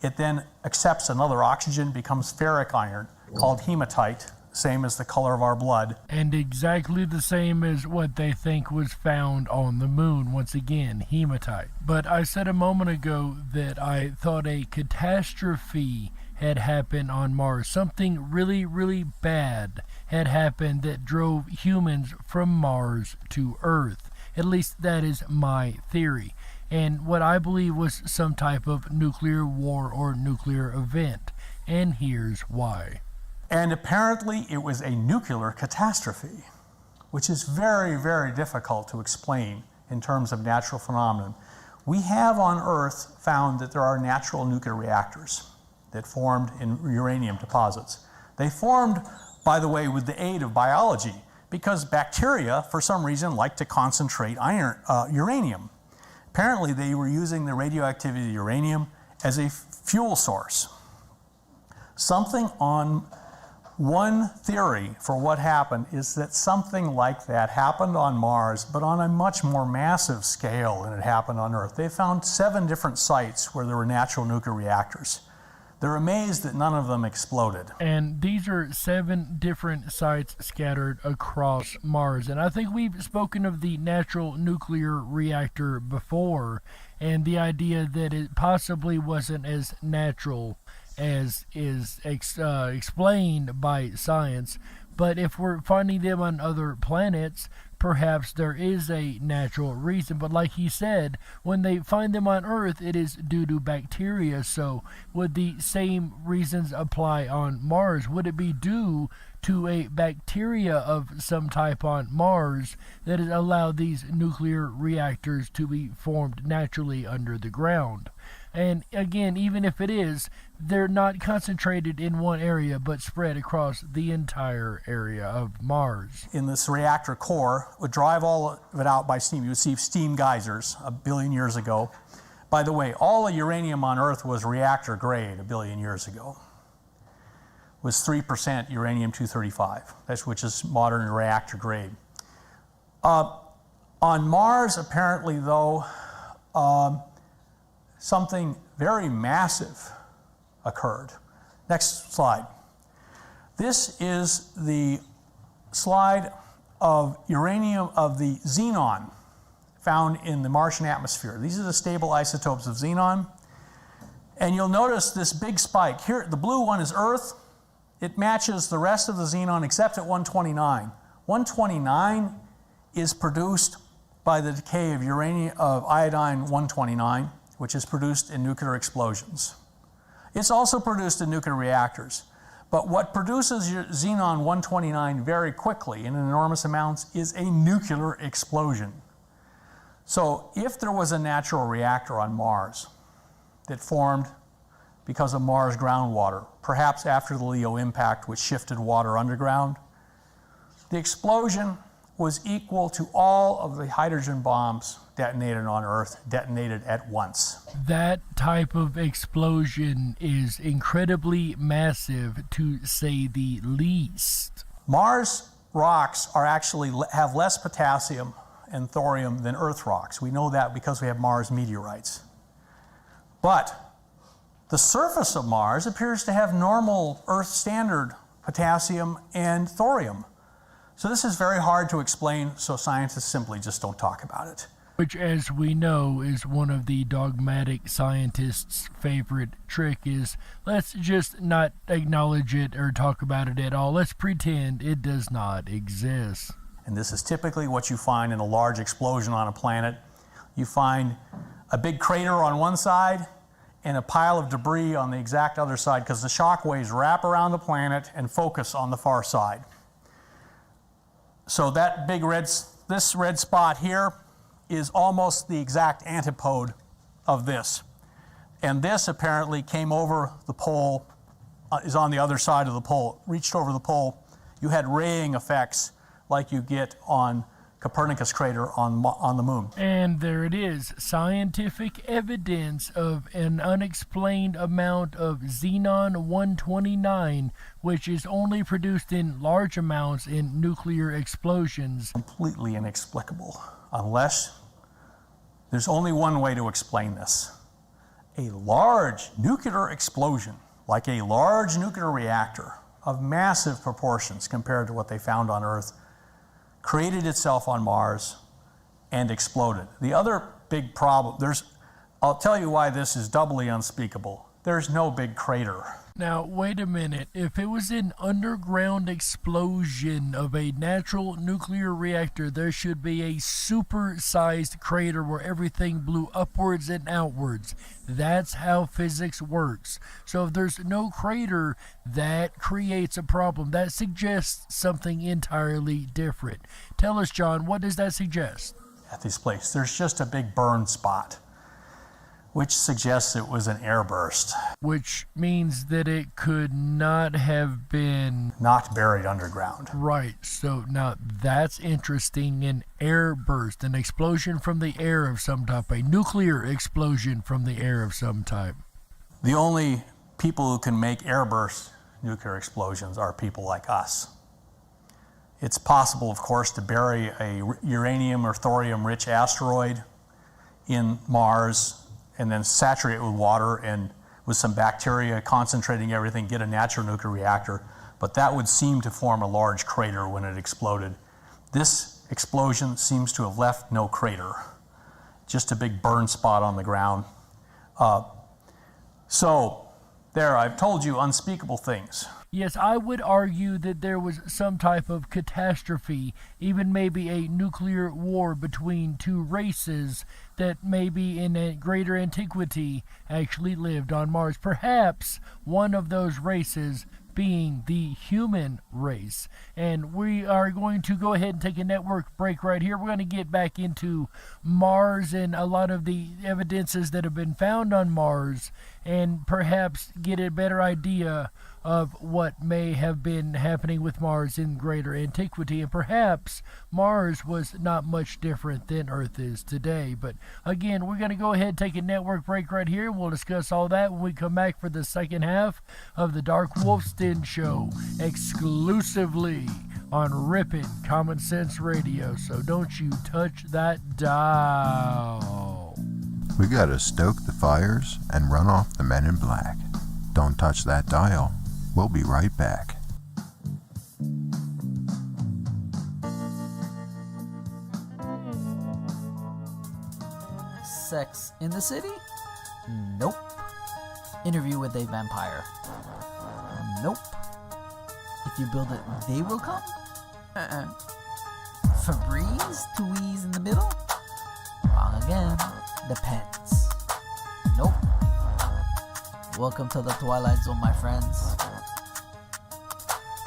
It then accepts another oxygen, becomes ferric iron, called hematite, same as the color of our blood. And exactly the same as what they think was found on the moon, once again, hematite. But I said a moment ago that I thought a catastrophe had happened on Mars. Something really, really bad had happened that drove humans from Mars to Earth. At least that is my theory. And what I believe was some type of nuclear war or nuclear event. And here's why. And apparently it was a nuclear catastrophe, which is very, very difficult to explain in terms of natural phenomenon. We have on Earth found that there are natural nuclear reactors that formed in uranium deposits. They formed, by the way, with the aid of biology, because bacteria, for some reason, like to concentrate uranium. Apparently, they were using the radioactivity of uranium as a fuel source. One theory for what happened is that something like that happened on Mars, but on a much more massive scale than it happened on Earth. They found 7 different sites where there were natural nuclear reactors. They're amazed that none of them exploded. And these are 7 different sites scattered across Mars. And I think we've spoken of the natural nuclear reactor before, and the idea that it possibly wasn't as natural as is explained by science. But if we're finding them on other planets, perhaps there is a natural reason. But like he said, when they find them on Earth, it is due to bacteria. So would the same reasons apply on Mars? Would it be due to a bacteria of some type on Mars that has allowed these nuclear reactors to be formed naturally under the ground? And again, even if it is, they're not concentrated in one area, but spread across the entire area of Mars. In this reactor core, would drive all of it out by steam. You would see steam geysers 1 billion years ago. By the way, all the uranium on Earth was reactor grade 1 billion years ago. It was 3% uranium-235, which is modern reactor grade. On Mars, apparently, though, something very massive occurred. Next slide. This is the slide of uranium, of the xenon found in the Martian atmosphere. These are the stable isotopes of xenon. And you'll notice this big spike. Here, the blue one is Earth. It matches the rest of the xenon except at 129. 129 is produced by the decay of uranium, of iodine-129, which is produced in nuclear explosions. It's also produced in nuclear reactors. But what produces xenon-129 very quickly in enormous amounts is a nuclear explosion. So if there was a natural reactor on Mars that formed because of Mars groundwater, perhaps after the Leo impact, which shifted water underground, the explosion was equal to all of the hydrogen bombs detonated on Earth, detonated at once. That type of explosion is incredibly massive, to say the least. Mars rocks are actually have less potassium and thorium than Earth rocks. We know that because we have Mars meteorites. But the surface of Mars appears to have normal Earth standard potassium and thorium. So this is very hard to explain, so scientists simply just don't talk about it. Which, as we know, is one of the dogmatic scientists' favorite trick is, let's just not acknowledge it or talk about it at all. Let's pretend it does not exist. And this is typically what you find in a large explosion on a planet. You find a big crater on one side and a pile of debris on the exact other side, because the shock waves wrap around the planet and focus on the far side. So that big this red spot here is almost the exact antipode of this. And this apparently came over the pole, is on the other side of the pole, reached over the pole. You had raying effects like you get on Copernicus crater on the moon. And there it is, scientific evidence of an unexplained amount of xenon-129, which is only produced in large amounts in nuclear explosions. Completely inexplicable, unless there's only one way to explain this. A large nuclear explosion, like a large nuclear reactor of massive proportions compared to what they found on Earth, created itself on Mars and exploded. The other big problem, I'll tell you why this is doubly unspeakable. There's no big crater. Now, wait a minute. If it was an underground explosion of a natural nuclear reactor, there should be a super-sized crater where everything blew upwards and outwards. That's how physics works. So if there's no crater, that creates a problem. That suggests something entirely different. Tell us, John, what does that suggest? At this place, there's just a big burn spot, which suggests it was an airburst. Which means that it could not have been... not buried underground. Right, so now that's interesting. An airburst, an explosion from the air of some type, a nuclear explosion from the air of some type. The only people who can make airburst nuclear explosions are people like us. It's possible, of course, to bury a uranium or thorium-rich asteroid in Mars and then saturate it with water and with some bacteria concentrating everything, get a natural nuclear reactor, but that would seem to form a large crater when it exploded. This explosion seems to have left no crater, just a big burn spot on the ground. So there, I've told you unspeakable things. Yes, I would argue that there was some type of catastrophe, even maybe a nuclear war between two races that maybe in a greater antiquity actually lived on Mars. Perhaps one of those races being the human race. And we are going to go ahead and take a network break right here. We're going to get back into Mars and a lot of the evidences that have been found on Mars, and perhaps get a better idea of what may have been happening with Mars in greater antiquity. And perhaps Mars was not much different than Earth is today. But again, we're going to go ahead and take a network break right here. We'll discuss all that when we come back for the second half of the Darkwolf's Den Show, exclusively on Rippin' Common Sense Radio. So don't you touch that dial. We gotta stoke the fires and run off the men in black. Don't touch that dial. We'll be right back. Sex in the City? Nope. Interview with a vampire? Nope. If you build it, they will come? Febreze? Tweeze in the middle? Wrong again. Depends. Nope. Welcome to the Twilight Zone, my friends.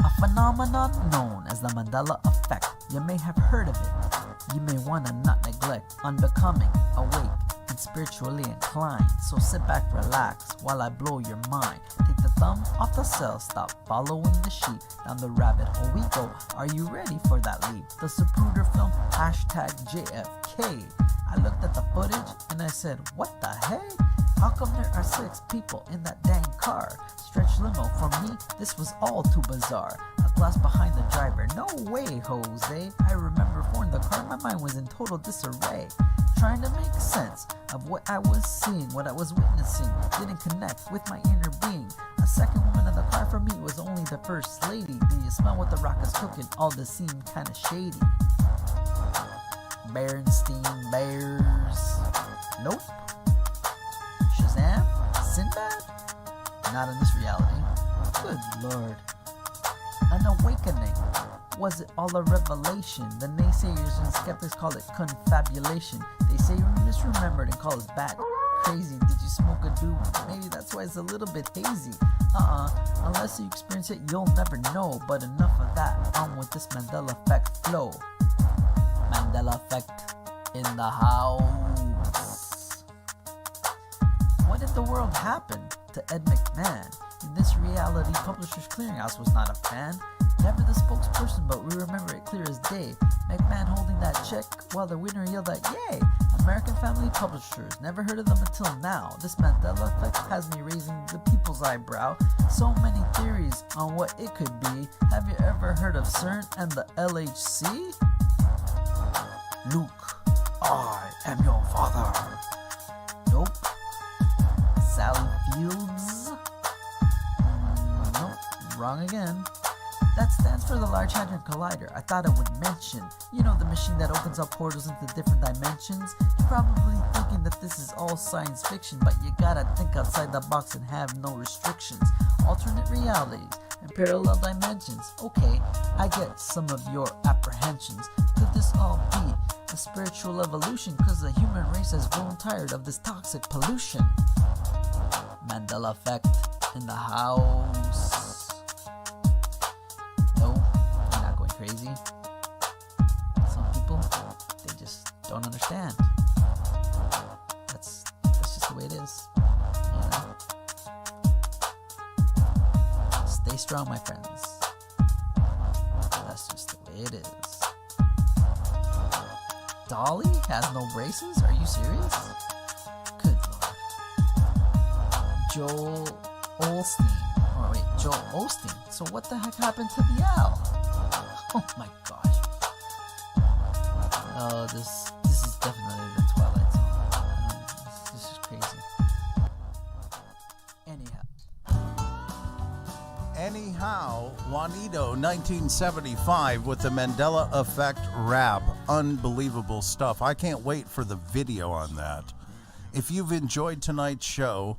A phenomenon known as the Mandela effect. You may have heard of it. You may want to not neglect. Unbecoming, awake, and spiritually inclined. So sit back, relax, while I blow your mind. Take the thumb off the cell, stop following the sheep. Down the rabbit hole we go. Are you ready for that leap? The Zapruder film, #JFK. I looked at the footage and I said, what the heck? How come there are 6 people in that dang car? Stretch limo, for me, this was all too bizarre. A glass behind the driver, no way, Jose. I remember before in the car, my mind was in total disarray. Trying to make sense of what I was seeing, what I was witnessing. Didn't connect with my inner being. A second woman in the car for me was only the first lady. Do you smell what the rock is cooking? All this seemed kinda shady. Berenstein Bears. Nope. Shazam? Sinbad? Not in this reality. Good lord. An awakening. Was it all a revelation? The naysayers and skeptics call it confabulation. They say we misremembered and call us back. Crazy, did you smoke a doob? Maybe that's why it's a little bit hazy. Unless you experience it, you'll never know. But enough of that, on with this Mandela effect flow. Mandela effect in the house. What in the world happened to Ed McMahon? In this reality, Publishers Clearinghouse was not a fan. Never the spokesperson, but we remember it clear as day. McMahon holding that check while the winner yelled out, yay! American Family Publishers, never heard of them until now. This Mandela effect has me raising the people's eyebrow. So many theories on what it could be. Have you ever heard of CERN and the LHC? Luke, I am your father. Nope. Sally Fields? Nope, wrong again. That stands for the Large Hadron Collider. I thought I would mention. You know, the machine that opens up portals into different dimensions? You're probably thinking that this is all science fiction, but you gotta think outside the box and have no restrictions. Alternate realities and parallel dimensions. Okay, I get some of your apprehensions. Could this all be a spiritual evolution? Cause the human race has grown tired of this toxic pollution. Mandela effect in the house. Crazy. Some people, they just don't understand. That's just the way it is. You know? Stay strong, my friends. That's just the way it is. Dolly has no braces? Are you serious? Good lord. Joel Osteen. So what the heck happened to the owl? Oh my gosh. Oh, this is definitely the Twilight Zone. This is crazy. Anyhow, Juanito, 1975, with the Mandela Effect rap. Unbelievable stuff. I can't wait for the video on that. If you've enjoyed tonight's show,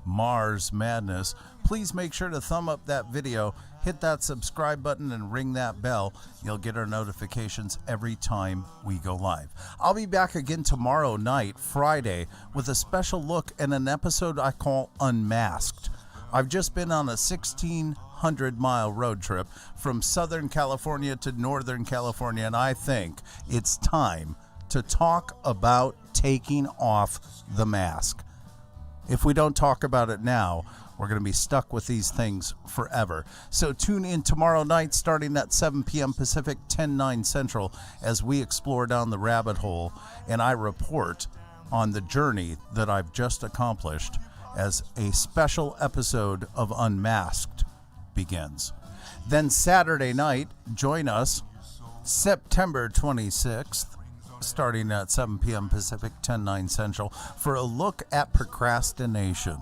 Mars Madness, please make sure to thumb up that video, hit that subscribe button, and ring that bell. You'll get our notifications every time we go live. I'll be back again tomorrow night, Friday, with a special look and an episode I call Unmasked. I've just been on a 1,600-mile road trip from Southern California to Northern California, and I think it's time to talk about taking off the mask. If we don't talk about it now, we're going to be stuck with these things forever. So tune in tomorrow night starting at 7 p.m. Pacific, 10/9 Central, as we explore down the rabbit hole and I report on the journey that I've just accomplished as a special episode of Unmasked begins. Then Saturday night, join us September 26th, starting at 7 p.m. Pacific, 10/9 Central, for a look at procrastination.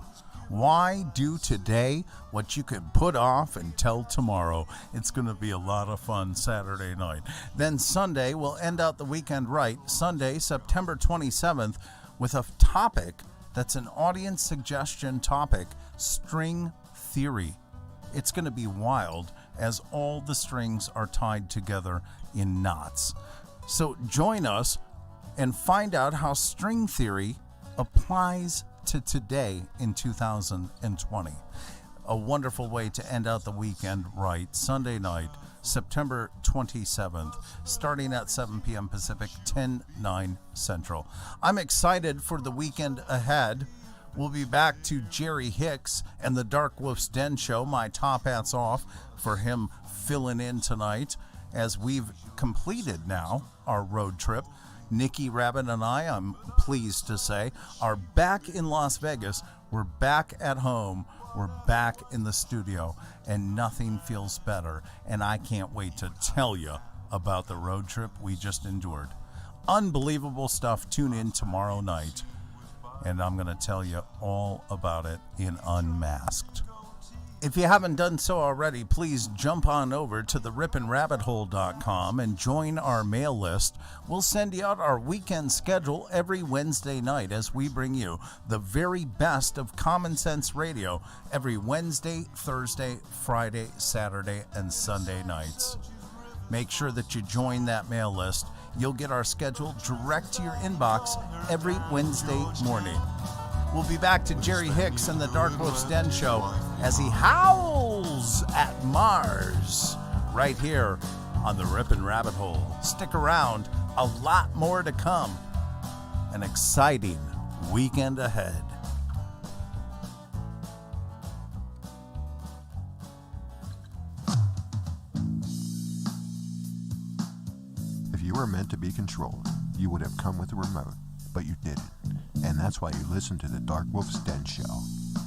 Why do today what you can put off until tomorrow? It's going to be a lot of fun Saturday night. Then Sunday, we'll end out the weekend right. Sunday, September 27th, with a topic that's an audience suggestion topic, string theory. It's going to be wild as all the strings are tied together in knots. So join us and find out how string theory applies to today in 2020. A wonderful way to end out the weekend right. Sunday night, September 27th, starting at 7 p.m. Pacific, 10/9 Central. I'm excited for the weekend ahead. We'll be back to Jerry Hicks and the DarkWolf's Den Show. My top hat's off for him filling in tonight as we've completed now our road trip. Nikki Rabbit and I'm pleased to say, are back in Las Vegas. We're back at home. We're back in the studio, and nothing feels better. And I can't wait to tell you about the road trip we just endured. Unbelievable stuff. Tune in tomorrow night, and I'm going to tell you all about it in Unmasked. If you haven't done so already, please jump on over to the ripinrabbithole.com and join our mail list. We'll send you out our weekend schedule every Wednesday night as we bring you the very best of common sense radio every Wednesday, Thursday, Friday, Saturday, and Sunday nights. Make sure that you join that mail list. You'll get our schedule direct to your inbox every Wednesday morning. We'll be back to Jerry Hicks and the DarkWolf's Den Show as he howls at Mars right here on the Rippin' Rabbit Hole. Stick around, a lot more to come. An exciting weekend ahead. If you were meant to be controlled, you would have come with a remote, but you didn't. And that's why you listen to the DarkWolf's Den Show.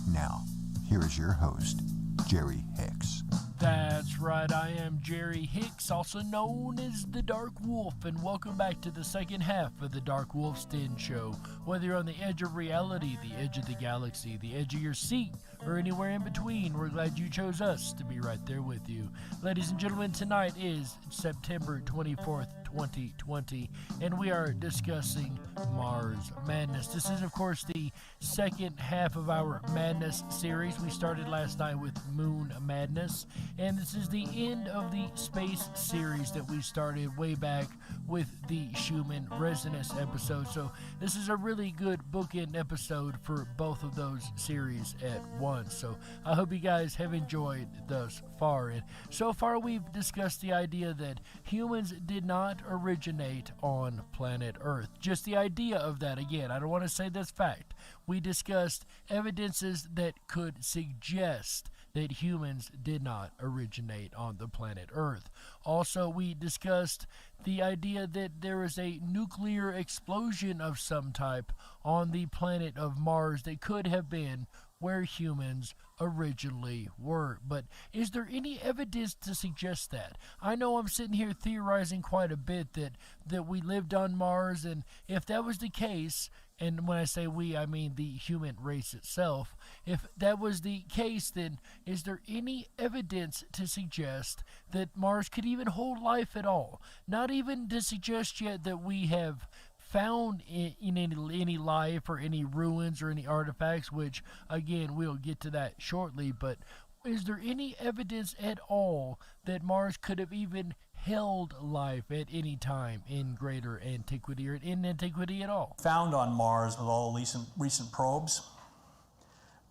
Now, here is your host, Jerry Hicks. That's right, I am Jerry Hicks, also known as the Dark Wolf, and welcome back to the second half of the DarkWolf's Den Show. Whether you're on the edge of reality, the edge of the galaxy, the edge of your seat, or anywhere in between, we're glad you chose us to be right there with you. Ladies and gentlemen, tonight is September 24th, 2020, and we are discussing Mars Madness. This is, of course, the second half of our Madness series. We started last night with Moon Madness, and this is the end of the space series that we started way back with the Schumann Resonance episode. So this is a really good bookend episode for both of those series at once. So I hope you guys have enjoyed thus far. And so far we've discussed the idea that humans did not originate on planet Earth. Just the idea of that. Again, I don't want to say that's fact. We discussed evidences that could suggest that humans did not originate on the planet Earth. Also, we discussed the idea that there is a nuclear explosion of some type on the planet of Mars that could have been where humans originally were. But is there any evidence to suggest that? I know I'm sitting here theorizing quite a bit that we lived on Mars, and if that was the case, and when I say we, I mean the human race itself, if that was the case, then is there any evidence to suggest that Mars could even hold life at all? Not even to suggest yet that we have found in any life or any ruins or any artifacts, which again we'll get to that shortly, but is there any evidence at all that Mars could have even held life at any time in greater antiquity or in antiquity at all? Found on Mars with all the recent probes.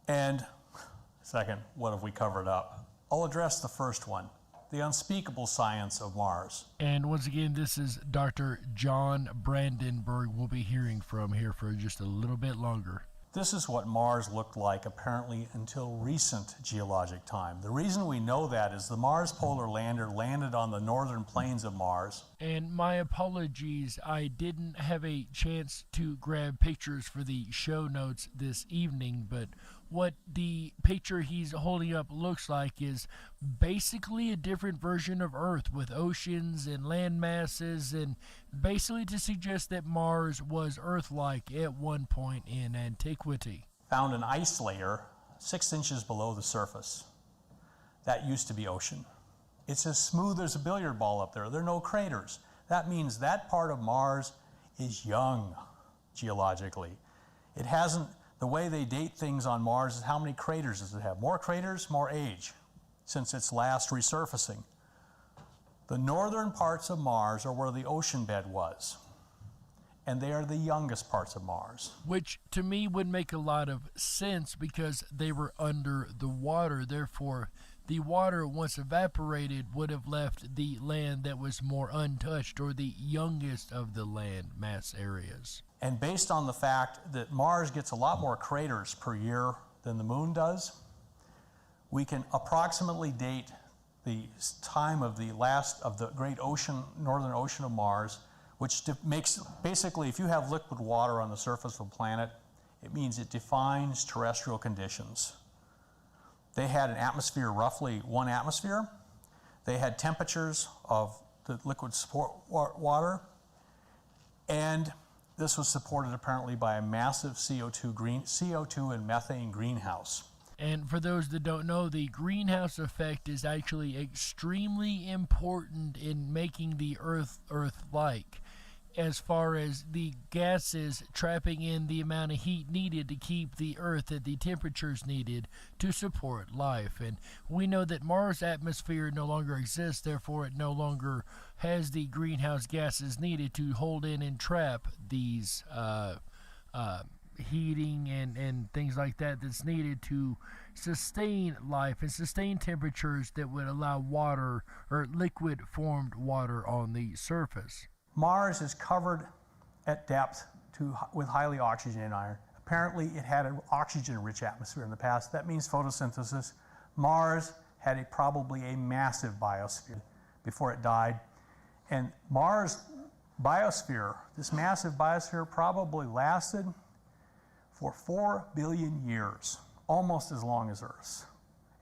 And second, what have we covered up? I'll address the first one, the unspeakable science of Mars. And once again, this is Dr. John Brandenburg we'll be hearing from here for just a little bit longer. This is what Mars looked like apparently until recent geologic time. The reason we know that is the Mars Polar Lander landed on the northern plains of Mars. And my apologies, I didn't have a chance to grab pictures for the show notes this evening, but what the picture he's holding up looks like is basically a different version of Earth with oceans and land masses, and basically to suggest that Mars was Earth-like at one point in antiquity. Found an ice layer 6 inches below the surface. That used to be ocean. It's as smooth as a billiard ball up there. There are no craters. That means that part of Mars is young geologically. It hasn't. The way they date things on Mars is how many craters does it have? More craters, more age, since its last resurfacing. The northern parts of Mars are where the ocean bed was, and they are the youngest parts of Mars. Which to me would make a lot of sense because they were under the water. Therefore, the water, once evaporated, would have left the land that was more untouched, or the youngest of the land mass areas. And based on the fact that Mars gets a lot more craters per year than the Moon does, we can approximately date the time of the last of the great ocean, northern ocean of Mars, which makes, basically, if you have liquid water on the surface of a planet, it means it defines terrestrial conditions. They had an atmosphere, roughly 1 atmosphere. They had temperatures of the liquid water, and this was supported apparently by a massive CO2 and methane greenhouse. And for those that don't know, the greenhouse effect is actually extremely important in making the Earth Earth-like, as far as the gases trapping in the amount of heat needed to keep the Earth at the temperatures needed to support life. And we know that Mars' atmosphere no longer exists, therefore it no longer has the greenhouse gases needed to hold in and trap these heating and things like that that's needed to sustain life and sustain temperatures that would allow water or liquid formed water on the surface. Mars is covered at depth with highly oxygenated iron. Apparently it had an oxygen-rich atmosphere in the past. That means photosynthesis. Mars had probably a massive biosphere before it died. And Mars' biosphere, this massive biosphere, probably lasted for 4 billion years, almost as long as Earth's,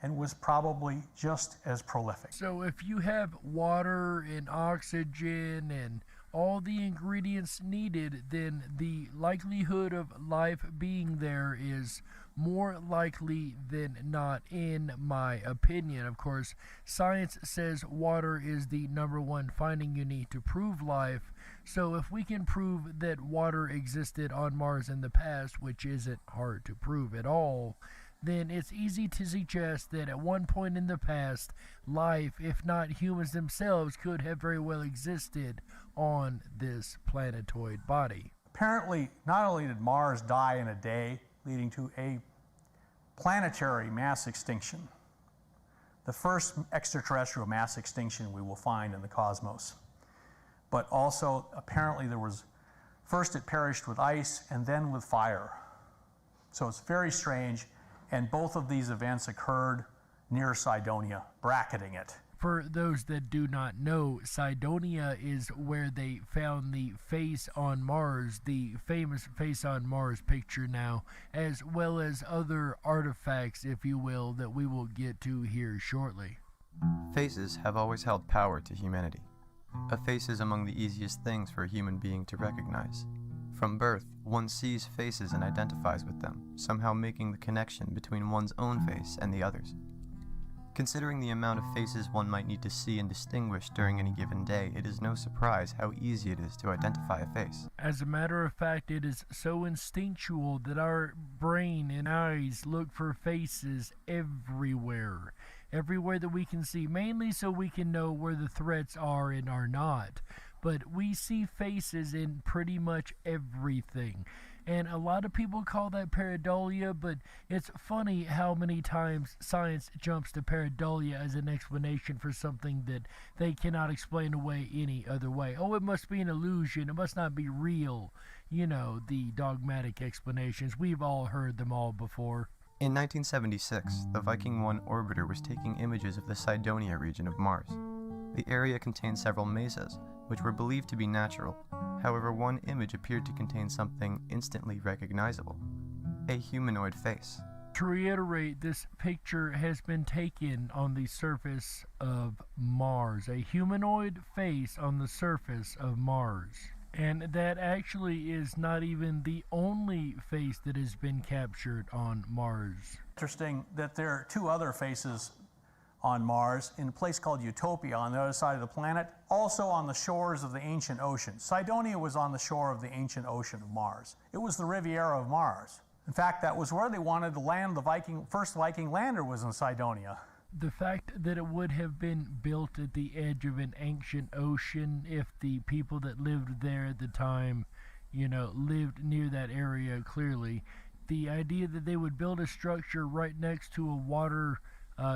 and was probably just as prolific. So if you have water and oxygen and all the ingredients needed, then the likelihood of life being there is more likely than not, in my opinion. Of course, science says water is the #1 finding you need to prove life. So if we can prove that water existed on Mars in the past, which isn't hard to prove at all, then it's easy to suggest that at one point in the past, life, if not humans themselves, could have very well existed on this planetoid body. Apparently, not only did Mars die in a day, leading to a planetary mass extinction, the first extraterrestrial mass extinction we will find in the cosmos, but also apparently first it perished with ice and then with fire. So it's very strange. And both of these events occurred near Cydonia, bracketing it. For those that do not know, Cydonia is where they found the face on Mars, the famous face on Mars picture now, as well as other artifacts, if you will, that we will get to here shortly. Faces have always held power to humanity. A face is among the easiest things for a human being to recognize. From birth, one sees faces and identifies with them, somehow making the connection between one's own face and the others. Considering the amount of faces one might need to see and distinguish during any given day, it is no surprise how easy it is to identify a face. As a matter of fact, it is so instinctual that our brain and eyes look for faces everywhere. Everywhere that we can see, mainly so we can know where the threats are and are not. But we see faces in pretty much everything. And a lot of people call that pareidolia, but it's funny how many times science jumps to pareidolia as an explanation for something that they cannot explain away any other way. Oh, it must be an illusion. It must not be real. You know, the dogmatic explanations. We've all heard them all before. In 1976, the Viking 1 orbiter was taking images of the Cydonia region of Mars. The area contained several mesas, which were believed to be natural. However, one image appeared to contain something instantly recognizable: a humanoid face. To reiterate, this picture has been taken on the surface of Mars. A humanoid face on the surface of Mars. And that actually is not even the only face that has been captured on Mars. Interesting that there are two other faces on Mars in a place called Utopia on the other side of the planet, also on the shores of the ancient ocean. Cydonia was on the shore of the ancient ocean of Mars. It was the Riviera of Mars. In fact, that was where they wanted to land the first Viking lander was in Cydonia. The fact that it would have been built at the edge of an ancient ocean, if the people that lived there at the time, lived near that area clearly, the idea that they would build a structure right next to a water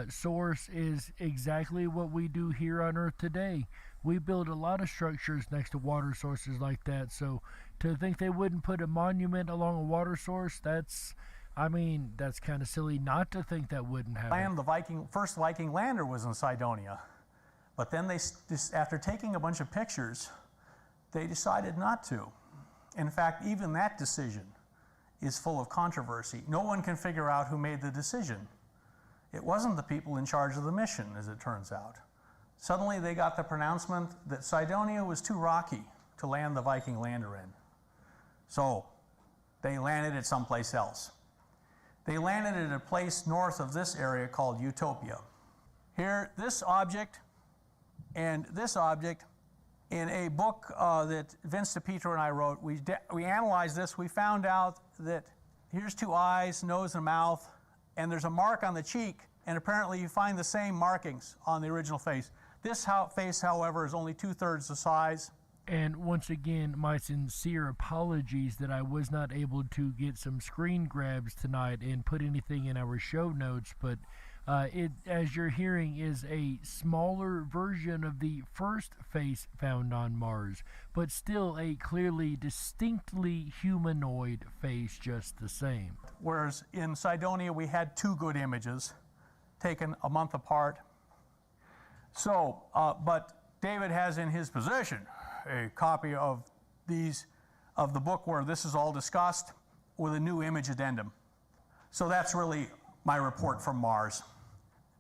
source is exactly what we do here on Earth today. We build a lot of structures next to water sources like that, so to think they wouldn't put a monument along a water source, that's kind of silly not to think that wouldn't happen. The first Viking lander was in Cydonia, but then after taking a bunch of pictures, they decided not to. In fact, even that decision is full of controversy. No one can figure out who made the decision. It wasn't the people in charge of the mission, as it turns out. Suddenly they got the pronouncement that Cydonia was too rocky to land the Viking lander in. So they landed it someplace else. They landed at a place north of this area called Utopia. Here, this object and this object, in a book that Vince DePietro and I wrote, we analyzed this. We found out that here's two eyes, nose, and mouth, and there's a mark on the cheek, and apparently you find the same markings on the original face. This face, however, is only 2/3 the size. And once again, my sincere apologies that I was not able to get some screen grabs tonight and put anything in our show notes, but it, as you're hearing, is a smaller version of the first face found on Mars, but still a clearly, distinctly humanoid face just the same. Whereas in Cydonia, we had two good images taken a month apart. So, but David has in his possession a copy of the book where this is all discussed with a new image addendum. So that's really my report from Mars.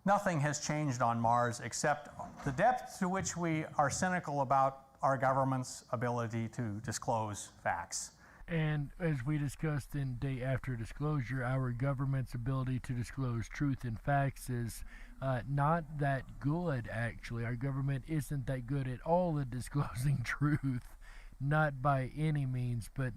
Nothing has changed on Mars except the depth to which we are cynical about our government's ability to disclose facts. And as we discussed in Day After Disclosure, our government's ability to disclose truth and facts is not that good, actually. Our government isn't that good at all at disclosing truth, not by any means, but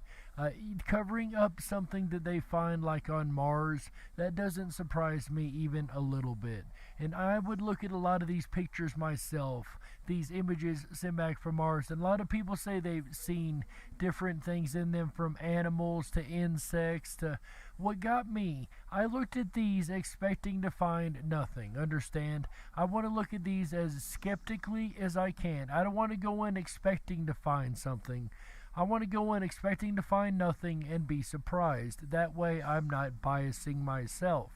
covering up something that they find like on Mars, that doesn't surprise me even a little bit. And I would look at a lot of these pictures myself, these images sent back from Mars, and a lot of people say they've seen different things in them, from animals to insects to what got me. I looked at these expecting to find nothing, understand? I want to look at these as skeptically as I can. I don't want to go in expecting to find something. I want to go in expecting to find nothing and be surprised. That way I'm not biasing myself.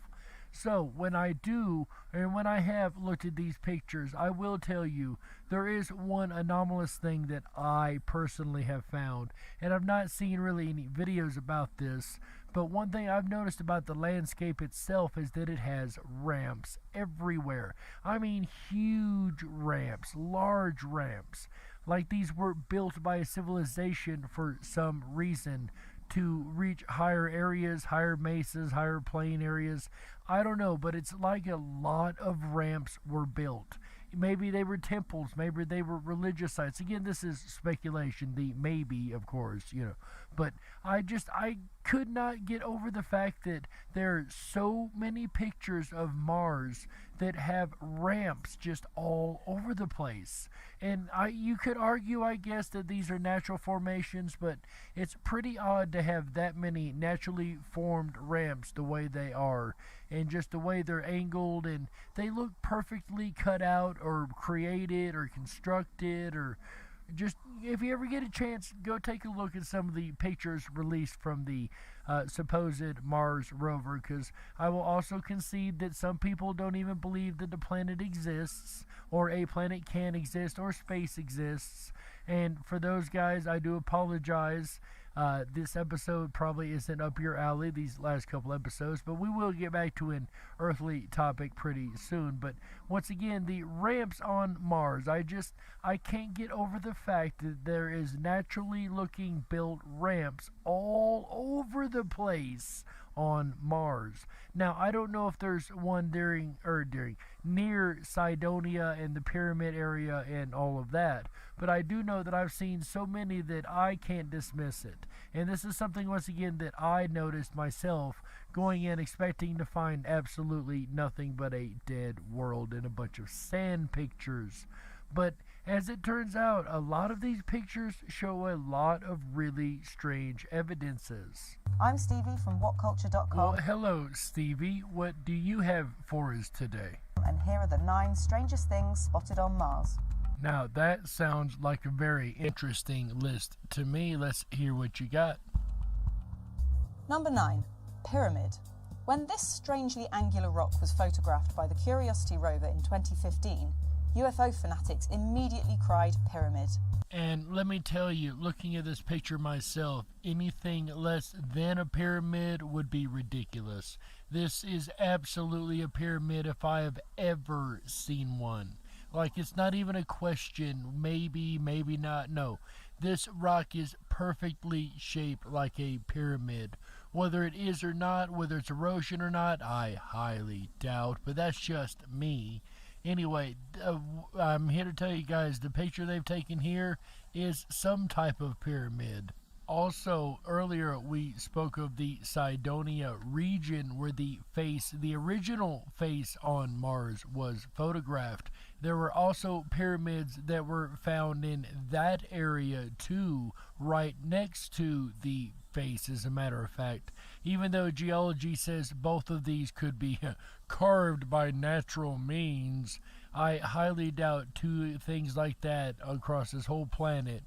So when I do, and when I have looked at these pictures, I will tell you there is one anomalous thing that I personally have found, and I've not seen really any videos about this, but one thing I've noticed about the landscape itself is that it has ramps everywhere. I mean huge ramps, large ramps, like these were built by a civilization for some reason to reach higher areas, higher mesas, higher plain areas. I don't know, but it's like a lot of ramps were built. Maybe they were temples, maybe they were religious sites. Again, this is speculation, the maybe, of course, But I could not get over the fact that there are so many pictures of Mars that have ramps just all over the place. And you could argue, I guess, that these are natural formations, but it's pretty odd to have that many naturally formed ramps the way they are, and just the way they're angled, and they look perfectly cut out or created or constructed, or just, if you ever get a chance, go take a look at some of the pictures released from the supposed Mars rover, because I will also concede that some people don't even believe that the planet exists, or a planet can exist, or space exists. And for those guys, I do apologize. This episode probably isn't up your alley, these last couple episodes, but we will get back to an earthly topic pretty soon. But once again, the ramps on Mars, I can't get over the fact that there is naturally looking built ramps all over the place on Mars. Now, I don't know if there's one near Cydonia and the pyramid area and all of that, but I do know that I've seen so many that I can't dismiss it. And this is something, once again, that I noticed myself going in expecting to find absolutely nothing but a dead world and a bunch of sand pictures. But as it turns out, a lot of these pictures show a lot of really strange evidences. I'm Stevie from WhatCulture.com. Well, hello, Stevie. What do you have for us today? And here are the 9 strangest things spotted on Mars. Now, that sounds like a very interesting list to me. Let's hear what you got. Number 9. Pyramid. When this strangely angular rock was photographed by the Curiosity rover in 2015, UFO fanatics immediately cried pyramid. And let me tell you, looking at this picture myself, anything less than a pyramid would be ridiculous. This is absolutely a pyramid if I have ever seen one. Like, it's not even a question, maybe, maybe not. No, this rock is perfectly shaped like a pyramid. Whether it is or not, whether it's erosion or not, I highly doubt, but that's just me. Anyway, I'm here to tell you guys, the picture they've taken here is some type of pyramid. Also, earlier we spoke of the Cydonia region where the original face on Mars was photographed. There were also pyramids that were found in that area too, right next to the face, as a matter of fact. Even though geology says both of these could be carved by natural means, I highly doubt two things like that across this whole planet,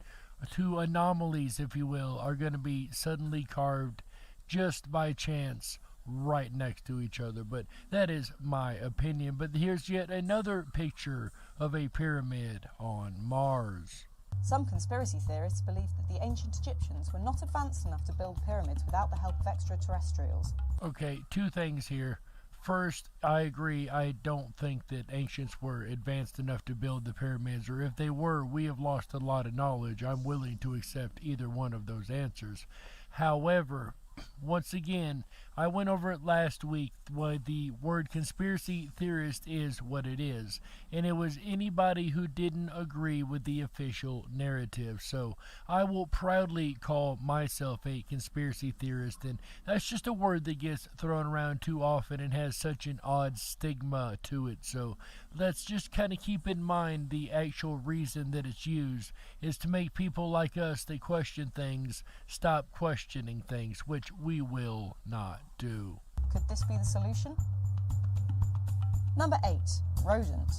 two anomalies, if you will, are going to be suddenly carved just by chance right next to each other. But that is my opinion. But here's yet another picture of a pyramid on Mars. Some conspiracy theorists believe that the ancient Egyptians were not advanced enough to build pyramids without the help of extraterrestrials. Okay, two things here. First, I agree. I don't think that ancients were advanced enough to build the pyramids, or if they were, we have lost a lot of knowledge. I'm willing to accept either one of those answers. However, once again, I went over it last week why the word conspiracy theorist is what it is, and it was anybody who didn't agree with the official narrative. So I will proudly call myself a conspiracy theorist, and that's just a word that gets thrown around too often and has such an odd stigma to it. So let's just kind of keep in mind the actual reason that it's used is to make people like us that question things stop questioning things, which we will not do. Could this be the solution? Number 8. Rodent.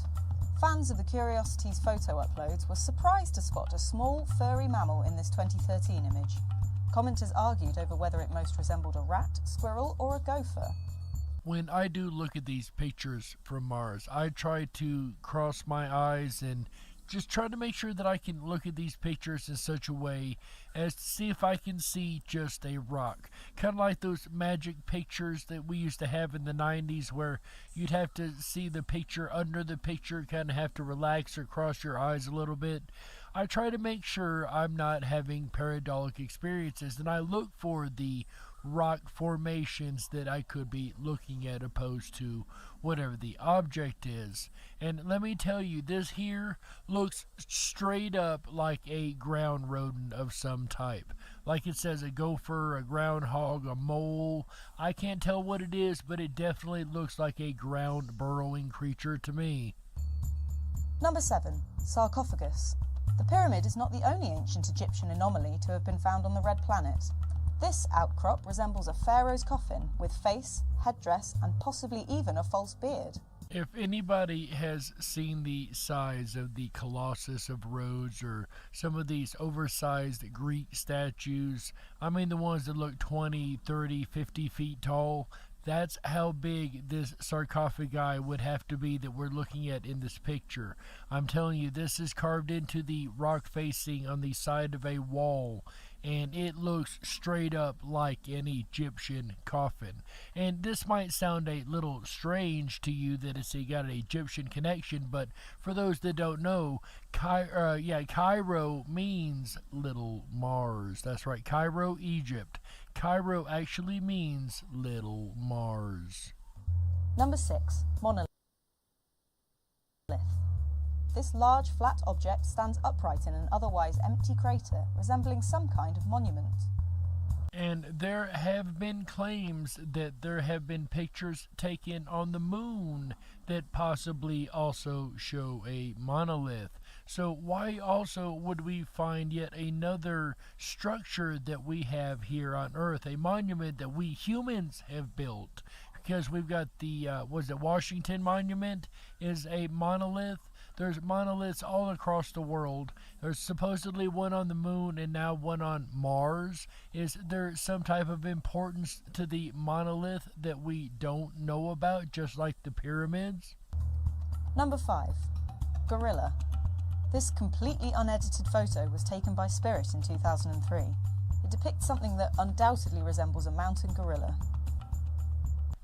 Fans of the Curiosity's photo uploads were surprised to spot a small, furry mammal in this 2013 image. Commenters argued over whether it most resembled a rat, squirrel, or a gopher. when I do look at these pictures from Mars, I try to cross my eyes and just try to make sure that I can look at these pictures in such a way as to see if I can see just a rock. Kind of like those magic pictures that we used to have in the 90s where you'd have to see the picture under the picture, kind of have to relax or cross your eyes a little bit. I try to make sure I'm not having pareidotic experiences, and I look for the rock formations that I could be looking at opposed to whatever the object is. And let me tell you, this here looks straight up like a ground rodent of some type. Like it says, a gopher, a groundhog, a mole. I can't tell what it is, but it definitely looks like a ground burrowing creature to me. Number 7. Sarcophagus. The pyramid is not the only ancient Egyptian anomaly to have been found on the Red Planet. This outcrop resembles a pharaoh's coffin with face, headdress, and possibly even a false beard. If anybody has seen the size of the Colossus of Rhodes or some of these oversized Greek statues, I mean the ones that look 20, 30, 50 feet tall, that's how big this sarcophagi would have to be that we're looking at in this picture. I'm telling you, this is carved into the rock facing on the side of a wall, and it looks straight up like an Egyptian coffin. And this might sound a little strange to you that it's got an Egyptian connection, but for those that don't know, Cairo means Little Mars. That's right, Cairo, Egypt. Cairo actually means Little Mars. Number 6. Monolith. This large flat object stands upright in an otherwise empty crater, resembling some kind of monument. And there have been claims that there have been pictures taken on the moon that possibly also show a monolith. So why also would we find yet another structure that we have here on Earth, a monument that we humans have built? Because we've got the, Washington Monument is a monolith. There's monoliths all across the world. There's supposedly one on the moon and now one on Mars. Is there some type of importance to the monolith that we don't know about, just like the pyramids? Number 5. Gorilla. This completely unedited photo was taken by Spirit in 2003. It depicts something that undoubtedly resembles a mountain gorilla.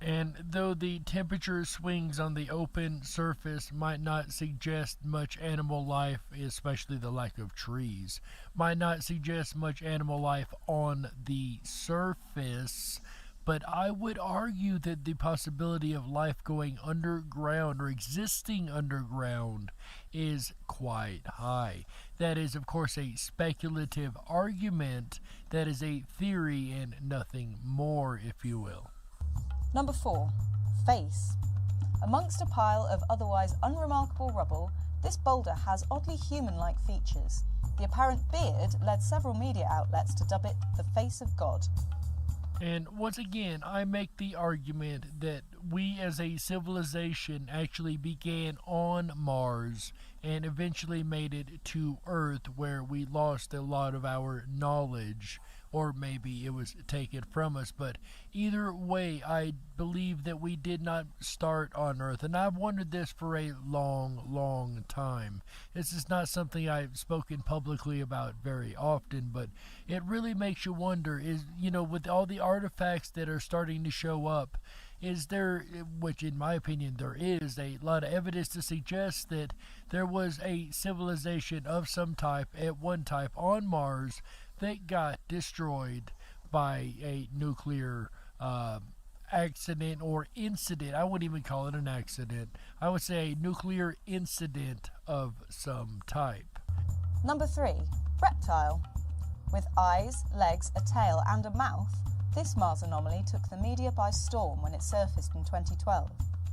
And though the temperature swings on the open surface might not suggest much animal life, especially the lack of trees, might not suggest much animal life on the surface, but I would argue that the possibility of life going underground or existing underground is quite high. That is, of course, a speculative argument. That is a theory and nothing more, if you will. Number 4. Face. Amongst a pile of otherwise unremarkable rubble, this boulder has oddly human-like features. The apparent beard led several media outlets to dub it the face of God. And once again, I make the argument that we as a civilization actually began on Mars and eventually made it to Earth, where we lost a lot of our knowledge, or maybe it was taken from us. But either way, I believe that we did not start on Earth, and I've wondered this for a long time. This is not something I've spoken publicly about very often, but it really makes you wonder, is, with all the artifacts that are starting to show up, is there, which in my opinion there is, a lot of evidence to suggest that there was a civilization of some type at one type on Mars that got destroyed by a nuclear accident or incident. I wouldn't even call it an accident. I would say a nuclear incident of some type. Number 3. Reptile. With eyes, legs, a tail and a mouth, this Mars anomaly took the media by storm when it surfaced in 2012.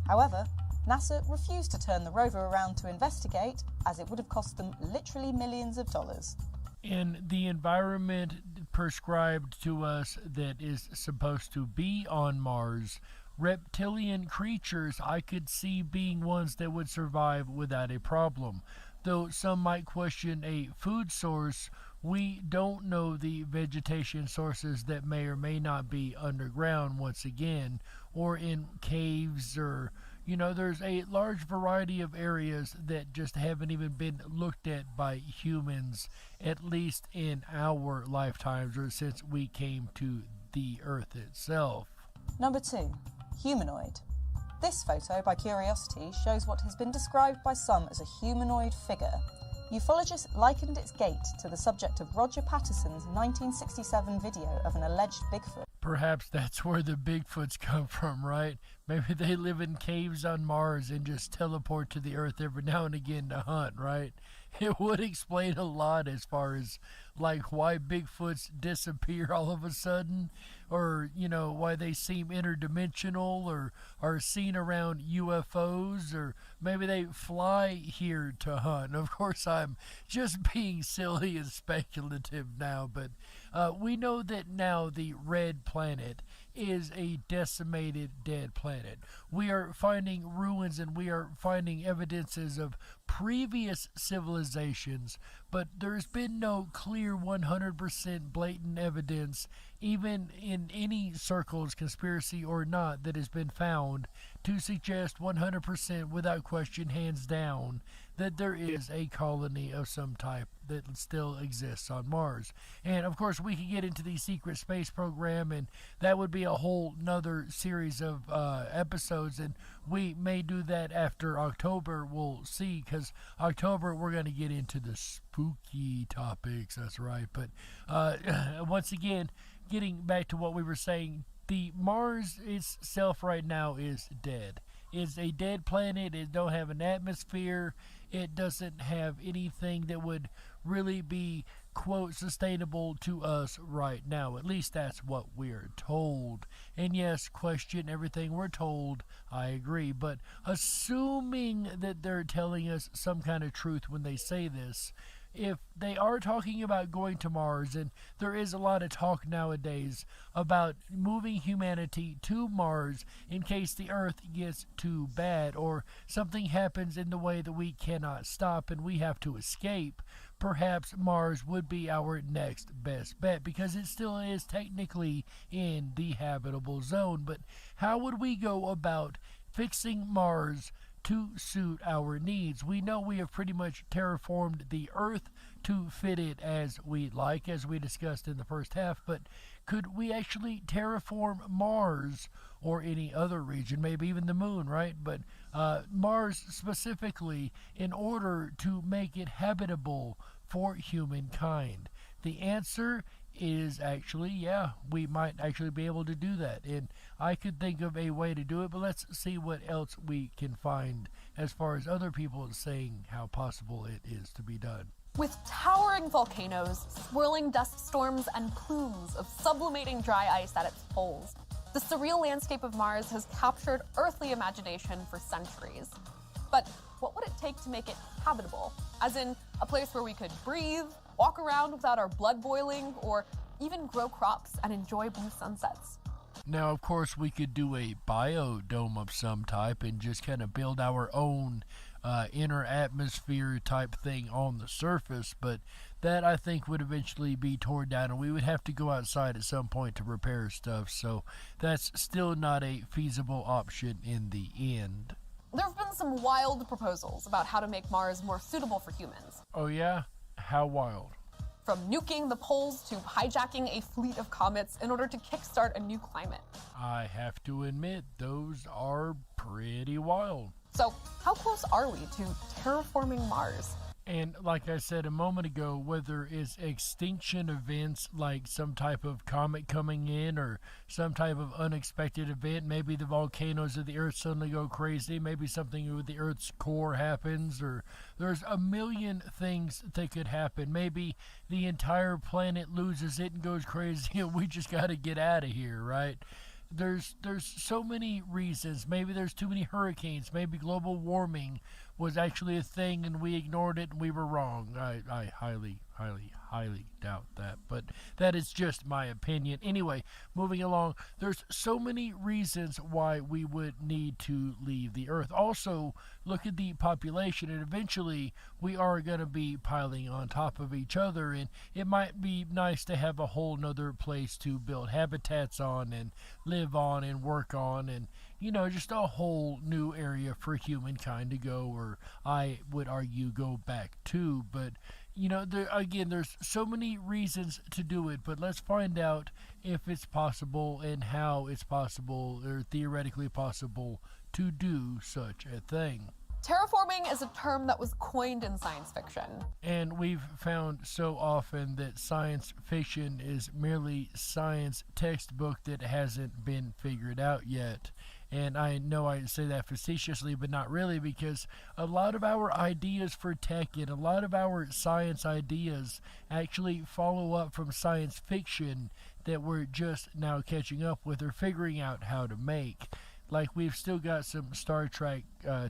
However, NASA refused to turn the rover around to investigate, as it would have cost them literally millions of dollars. In the environment prescribed to us that is supposed to be on Mars, reptilian creatures I could see being ones that would survive without a problem. Though some might question a food source We don't know the vegetation sources that may or may not be underground once again, or in caves, or there's a large variety of areas that just haven't even been looked at by humans, at least in our lifetimes or since we came to the Earth itself. Number 2. Humanoid. This photo by Curiosity shows what has been described by some as a humanoid figure. Ufologists likened its gait to the subject of Roger Patterson's 1967 video of an alleged Bigfoot. Perhaps that's where the Bigfoots come from, right? Maybe they live in caves on Mars and just teleport to the Earth every now and again to hunt, right? It would explain a lot as far as why Bigfoots disappear all of a sudden, or why they seem interdimensional or are seen around UFOs, or maybe they fly here to hunt. Of course, I'm just being silly and speculative now, but we know that now the red planet is a decimated dead planet. We are finding ruins and we are finding evidences of previous civilizations, but there's been no clear 100% blatant evidence, even in any circles, conspiracy or not, that has been found to suggest 100% without question, hands down, that there is a colony of some type that still exists on Mars. And of course we could get into the secret space program, and that would be a whole nother series of episodes, and we may do that after October. We'll see, because October we're going to get into the spooky topics, that's right. But once again, getting back to what we were saying, the Mars itself right now is dead. It's a dead planet. It don't have an atmosphere. It doesn't have anything that would really be, quote, sustainable to us right now. At least that's what we're told. And yes, question everything we're told, I agree. But assuming that they're telling us some kind of truth when they say this, if they are talking about going to Mars, and there is a lot of talk nowadays about moving humanity to Mars in case the Earth gets too bad or something happens in the way that we cannot stop and we have to escape, perhaps Mars would be our next best bet, because it still is technically in the habitable zone. But how would we go about fixing Mars to suit our needs? We know we have pretty much terraformed the Earth to fit it as we like, as we discussed in the first half, but could we actually terraform Mars or any other region, maybe even the moon, right? But Mars specifically, in order to make it habitable for humankind? The answer is actually, yeah, we might actually be able to do that. And I could think of a way to do it, but let's see what else we can find as far as other people saying how possible it is to be done. With towering volcanoes, swirling dust storms, and plumes of sublimating dry ice at its poles, the surreal landscape of Mars has captured earthly imagination for centuries. But what would it take to make it habitable? As in, a place where we could breathe, walk around without our blood boiling, or even grow crops and enjoy blue sunsets. Now, of course, we could do a biodome of some type and just kind of build our own inner atmosphere type thing on the surface, but that I think would eventually be torn down and we would have to go outside at some point to repair stuff, so that's still not a feasible option in the end. There have been some wild proposals about how to make Mars more suitable for humans. Oh yeah? How wild? From nuking the poles to hijacking a fleet of comets in order to kickstart a new climate. I have to admit, those are pretty wild. So, how close are we to terraforming Mars? And like I said a moment ago, whether it's extinction events like some type of comet coming in or some type of unexpected event, maybe the volcanoes of the Earth suddenly go crazy, maybe something with the Earth's core happens, or there's a million things that could happen. Maybe the entire planet loses it and goes crazy and we just got to get out of here, right? There's so many reasons. Maybe there's too many hurricanes. Maybe global warming was actually a thing and we ignored it and we were wrong. I highly highly doubt that, but that is just my opinion. Anyway, moving along, there's so many reasons why we would need to leave the Earth. Also, look at the population, and eventually we are going to be piling on top of each other, and it might be nice to have a whole nother place to build habitats on and live on and work on, and just a whole new area for humankind to go, or I would argue go back to. But there's so many reasons to do it, but let's find out if it's possible and how it's possible, or theoretically possible, to do such a thing. Terraforming is a term that was coined in science fiction. And we've found so often that science fiction is merely science textbook that hasn't been figured out yet. And I know I say that facetiously, but not really, because a lot of our ideas for tech and a lot of our science ideas actually follow up from science fiction that we're just now catching up with or figuring out how to make. Like, we've still got some Star Trek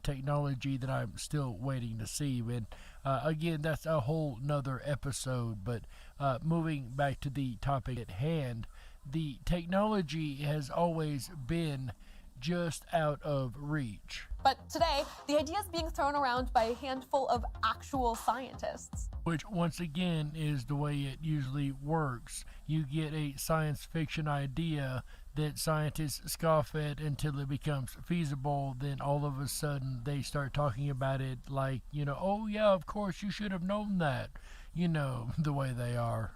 technology that I'm still waiting to see. And again, that's a whole nother episode. But moving back to the topic at hand, the technology has always been just out of reach. But today, the idea is being thrown around by a handful of actual scientists. Which, once again, is the way it usually works. You get a science fiction idea that scientists scoff at until it becomes feasible, then all of a sudden they start talking about it like, oh yeah, of course you should have known that. The way they are.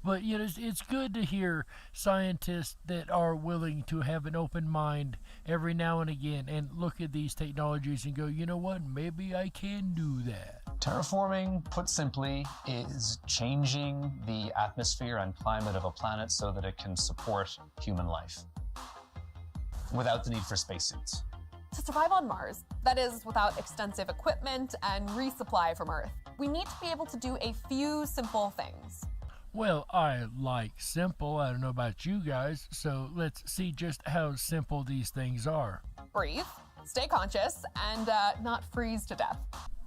But it's good to hear scientists that are willing to have an open mind every now and again and look at these technologies and go, you know what, maybe I can do that. Terraforming, put simply, is changing the atmosphere and climate of a planet so that it can support human life without the need for spacesuits. To survive on Mars, that is, without extensive equipment and resupply from Earth, we need to be able to do a few simple things. Well, I like simple. I don't know about you guys, so let's see just how simple these things are. Breathe, stay conscious, and not freeze to death.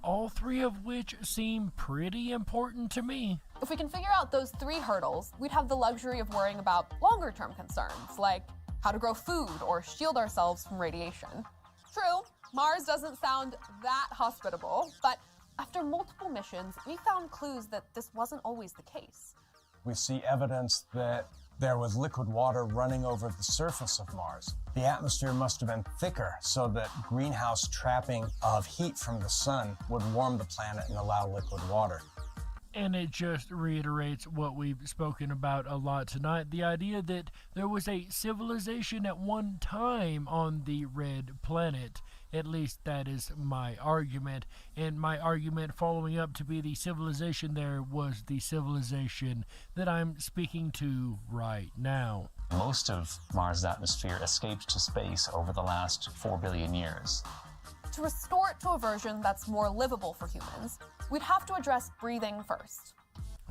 All three of which seem pretty important to me. If we can figure out those three hurdles, we'd have the luxury of worrying about longer-term concerns, like how to grow food or shield ourselves from radiation. True, Mars doesn't sound that hospitable, but after multiple missions, we found clues that this wasn't always the case. We see evidence that there was liquid water running over the surface of Mars. The atmosphere must have been thicker so that greenhouse trapping of heat from the sun would warm the planet and allow liquid water. And it just reiterates what we've spoken about a lot tonight, the idea that there was a civilization at one time on the red planet. At least that is my argument. And my argument following up to be the civilization there was the civilization that I'm speaking to right now. Most of Mars' atmosphere escaped to space over the last 4 billion years. To restore it to a version that's more livable for humans, we'd have to address breathing first.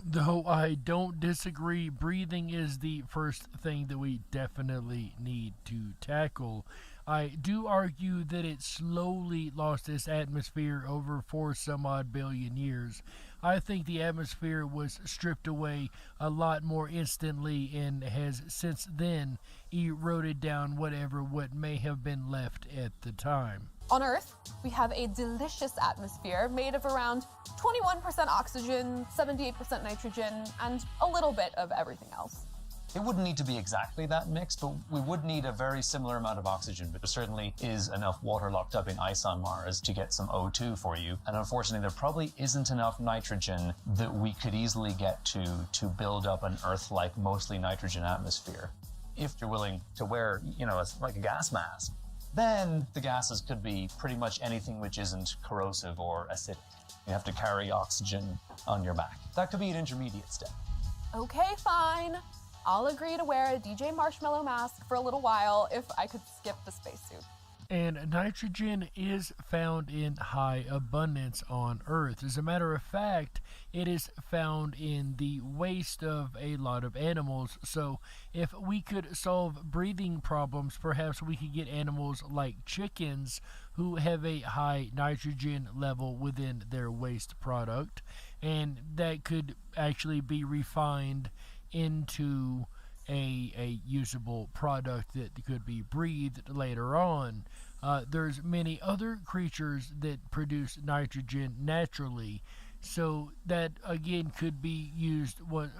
Though I don't disagree, breathing is the first thing that we definitely need to tackle. I do argue that it slowly lost its atmosphere over 4 some odd billion years. I think the atmosphere was stripped away a lot more instantly and has since then eroded down what may have been left at the time. On Earth, we have a delicious atmosphere made of around 21% oxygen, 78% nitrogen, and a little bit of everything else. It wouldn't need to be exactly that mix, but we would need a very similar amount of oxygen. But there certainly is enough water locked up in ice on Mars to get some O2 for you. And unfortunately, there probably isn't enough nitrogen that we could easily get to build up an Earth-like, mostly nitrogen atmosphere. If you're willing to wear, like a gas mask, then the gases could be pretty much anything which isn't corrosive or acidic. You have to carry oxygen on your back. That could be an intermediate step. Okay, fine. I'll agree to wear a DJ Marshmallow mask for a little while if I could skip the spacesuit. And nitrogen is found in high abundance on Earth. As a matter of fact, it is found in the waste of a lot of animals. So if we could solve breathing problems, perhaps we could get animals like chickens who have a high nitrogen level within their waste product. and that could actually be refined into a usable product that could be breathed later on. There's many other creatures that produce nitrogen naturally, so that again could be used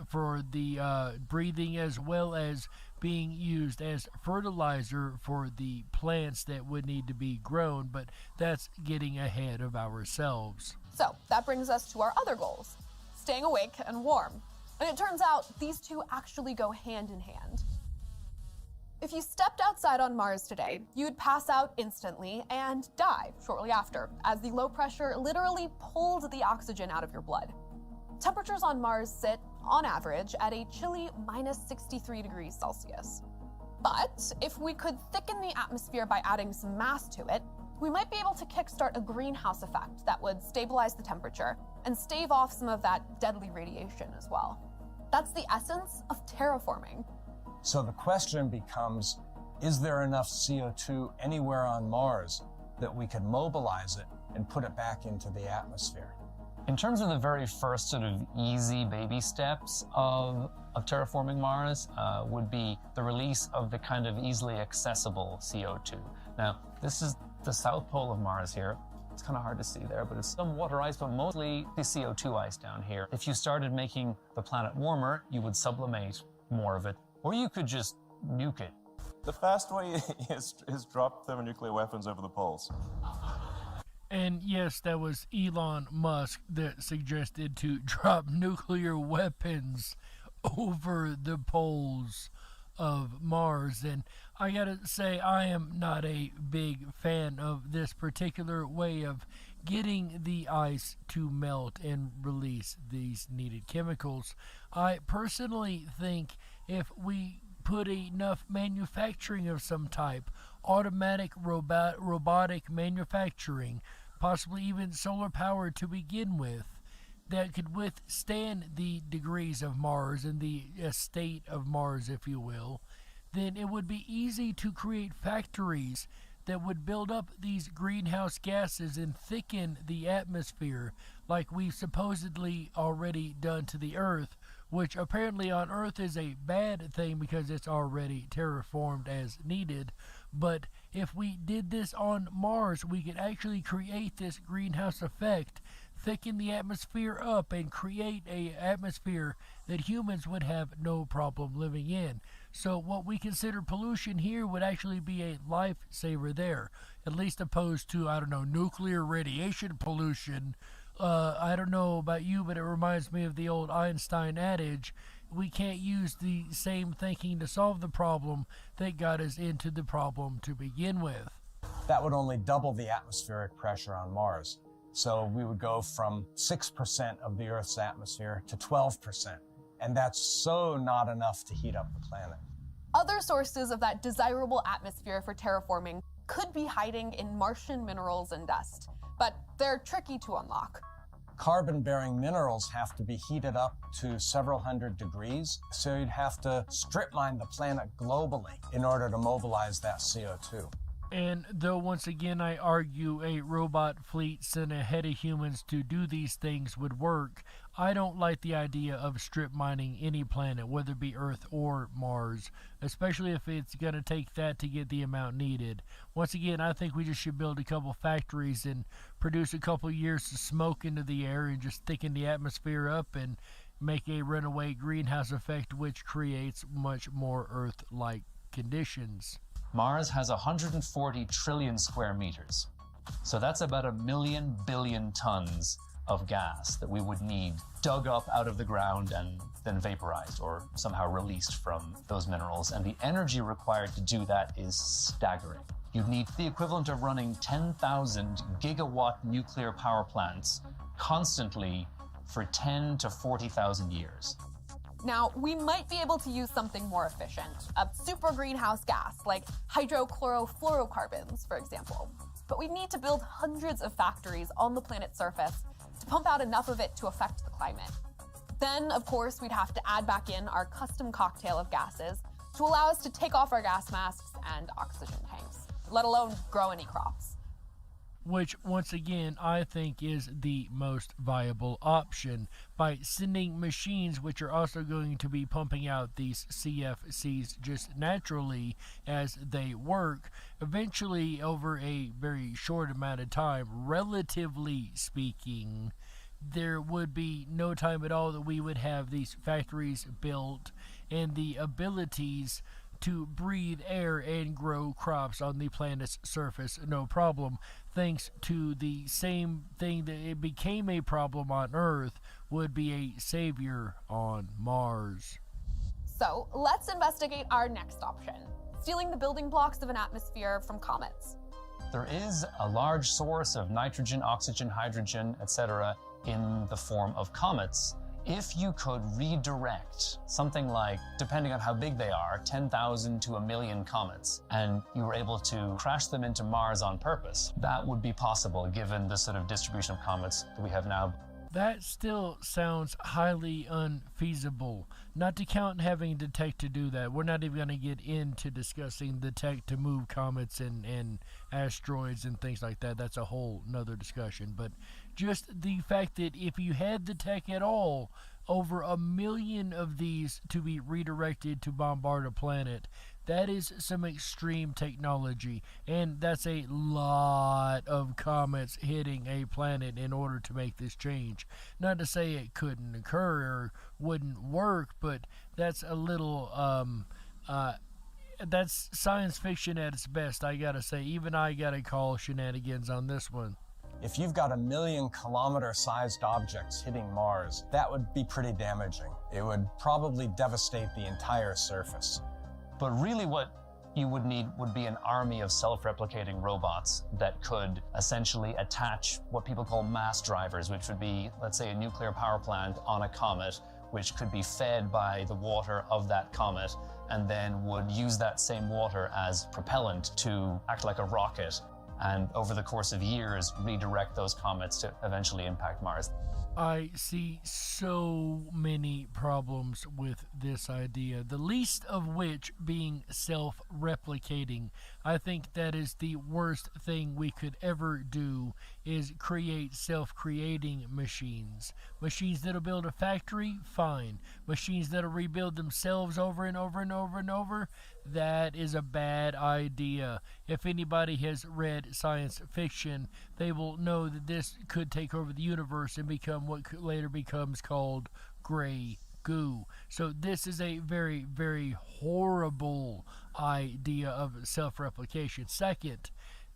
for the breathing, as well as being used as fertilizer for the plants that would need to be grown, but that's getting ahead of ourselves. So that brings us to our other goals: staying awake and warm. And it turns out these two actually go hand in hand. If you stepped outside on Mars today, you'd pass out instantly and die shortly after, as the low pressure literally pulled the oxygen out of your blood. Temperatures on Mars sit, on average, at a chilly minus 63 degrees Celsius. But if we could thicken the atmosphere by adding some mass to it, we might be able to kickstart a greenhouse effect that would stabilize the temperature and stave off some of that deadly radiation as well. That's the essence of terraforming. So the question becomes, is there enough CO2 anywhere on Mars that we could mobilize it and put it back into the atmosphere? In terms of the very first sort of easy baby steps of terraforming Mars would be the release of the kind of easily accessible CO2. Now, this is the south pole of Mars here. It's kind of hard to see there, but it's some water ice, but mostly the CO2 ice down here. If you started making the planet warmer, you would sublimate more of it, or you could just nuke it. The fast way is drop thermonuclear weapons over the poles. And yes, that was Elon Musk that suggested to drop nuclear weapons over the poles of Mars. And I gotta say, I am not a big fan of this particular way of getting the ice to melt and release these needed chemicals. I personally think if we put enough manufacturing of some type, automatic robotic manufacturing, possibly even solar power to begin with, that could withstand the degrees of Mars and the state of Mars, if you will, then it would be easy to create factories that would build up these greenhouse gases and thicken the atmosphere like we've supposedly already done to the Earth, which apparently on Earth is a bad thing because it's already terraformed as needed. But if we did this on Mars, we could actually create this greenhouse effect, thicken the atmosphere up, and create an atmosphere that humans would have no problem living in. So what we consider pollution here would actually be a lifesaver there, at least opposed to, I don't know, nuclear radiation pollution. I don't know about you, but it reminds me of the old Einstein adage, we can't use the same thinking to solve the problem that got us into the problem to begin with. That would only double the atmospheric pressure on Mars. So we would go from 6% of the Earth's atmosphere to 12%. And that's so not enough to heat up the planet. Other sources of that desirable atmosphere for terraforming could be hiding in Martian minerals and dust, but they're tricky to unlock. Carbon-bearing minerals have to be heated up to several hundred degrees, so you'd have to strip mine the planet globally in order to mobilize that CO2. And though once again I argue a robot fleet sent ahead of humans to do these things would work, I don't like the idea of strip mining any planet, whether it be Earth or Mars, especially if it's going to take that to get the amount needed. Once again, I think we just should build a couple factories and produce a couple years of smoke into the air and just thicken the atmosphere up and make a runaway greenhouse effect, which creates much more Earth-like conditions. Mars has 140 trillion square meters. So that's about 1 billion tons of gas that we would need dug up out of the ground and then vaporized or somehow released from those minerals. And the energy required to do that is staggering. You'd need the equivalent of running 10,000 gigawatt nuclear power plants constantly for 10 to 40,000 years. Now, we might be able to use something more efficient, a super greenhouse gas like hydrochlorofluorocarbons, for example. But we need to build hundreds of factories on the planet's surface to pump out enough of it to affect the climate. Then, of course, we'd have to add back in our custom cocktail of gases to allow us to take off our gas masks and oxygen tanks, let alone grow any crops. which once again I think is the most viable option. By sending machines which are also going to be pumping out these CFCs just naturally as they work, eventually over a very short amount of time, relatively speaking, there would be no time at all that we would have these factories built and the abilities to breathe air and grow crops on the planet's surface, no problem, thanks to the same thing that it became a problem on Earth would be a savior on Mars. So let's investigate our next option, stealing the building blocks of an atmosphere from comets. There is a large source of nitrogen, oxygen, hydrogen, etc. in the form of comets. If you could redirect something like, depending on how big they are, 10,000 to 1 million comets, and you were able to crash them into Mars on purpose, that would be possible given the sort of distribution of comets that we have now. That still sounds highly unfeasible. Not to count having the tech to do that. We're not even going to get into discussing the tech to move comets and asteroids and things like that. That's a whole nother discussion. But just the fact that if you had the tech at all, over 1 million of these to be redirected to bombard a planet, that is some extreme technology, and that's a lot of comets hitting a planet in order to make this change. Not to say it couldn't occur or wouldn't work, but that's a little, that's science fiction at its best, I gotta say. Even I gotta call shenanigans on this one. If you've got 1 million kilometer-sized objects hitting Mars, that would be pretty damaging. It would probably devastate the entire surface. But really what you would need would be an army of self-replicating robots that could essentially attach what people call mass drivers, which would be, let's say, a nuclear power plant on a comet, which could be fed by the water of that comet, and then would use that same water as propellant to act like a rocket, and over the course of years, redirect those comets to eventually impact Mars. I see so many problems with this idea, the least of which being self-replicating. I think that is the worst thing we could ever do, is create self-creating machines. Machines that'll build a factory, fine. Machines that'll rebuild themselves over and over and over and over, that is a bad idea. If anybody has read science fiction, they will know that this could take over the universe and become what later becomes called gray goo. So this is a very, very horrible idea of self-replication. Second,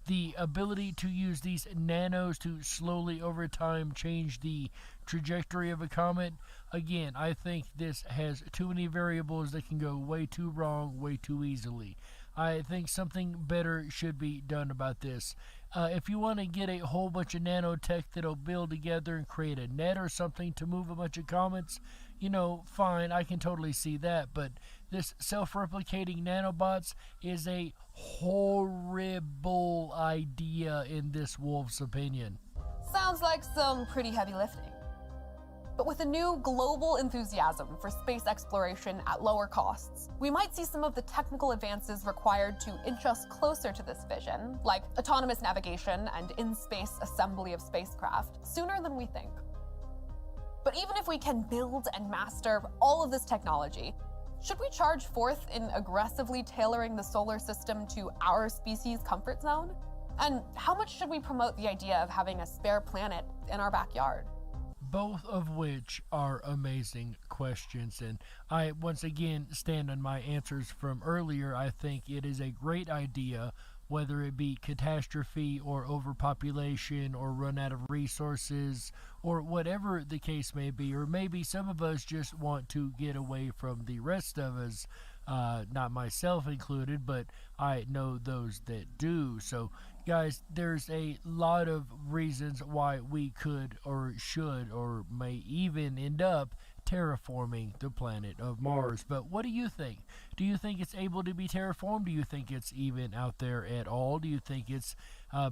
the ability to use these nanos to slowly over time change the trajectory of a comet. Again, I think this has too many variables that can go way too wrong, way too easily. I think something better should be done about this. If you want to get a whole bunch of nanotech that'll build together and create a net or something to move a bunch of comets, you know, fine, I can totally see that. But this self-replicating nanobots is a horrible idea in this wolf's opinion. Sounds like some pretty heavy lifting. But with a new global enthusiasm for space exploration at lower costs, we might see some of the technical advances required to inch us closer to this vision, like autonomous navigation and in-space assembly of spacecraft, sooner than we think. But even if we can build and master all of this technology, should we charge forth in aggressively tailoring the solar system to our species' comfort zone? And how much should we promote the idea of having a spare planet in our backyard? Both of which are amazing questions, and I once again stand on my answers from earlier. I think it is a great idea, whether it be catastrophe or overpopulation or run out of resources or whatever the case may be, or maybe some of us just want to get away from the rest of us, not myself included, but I know those that do. So guys, there's a lot of reasons why we could or should or may even end up terraforming the planet of Mars. But what do you think? Do you think it's able to be terraformed? Do you think it's even out there at all? Do you think it's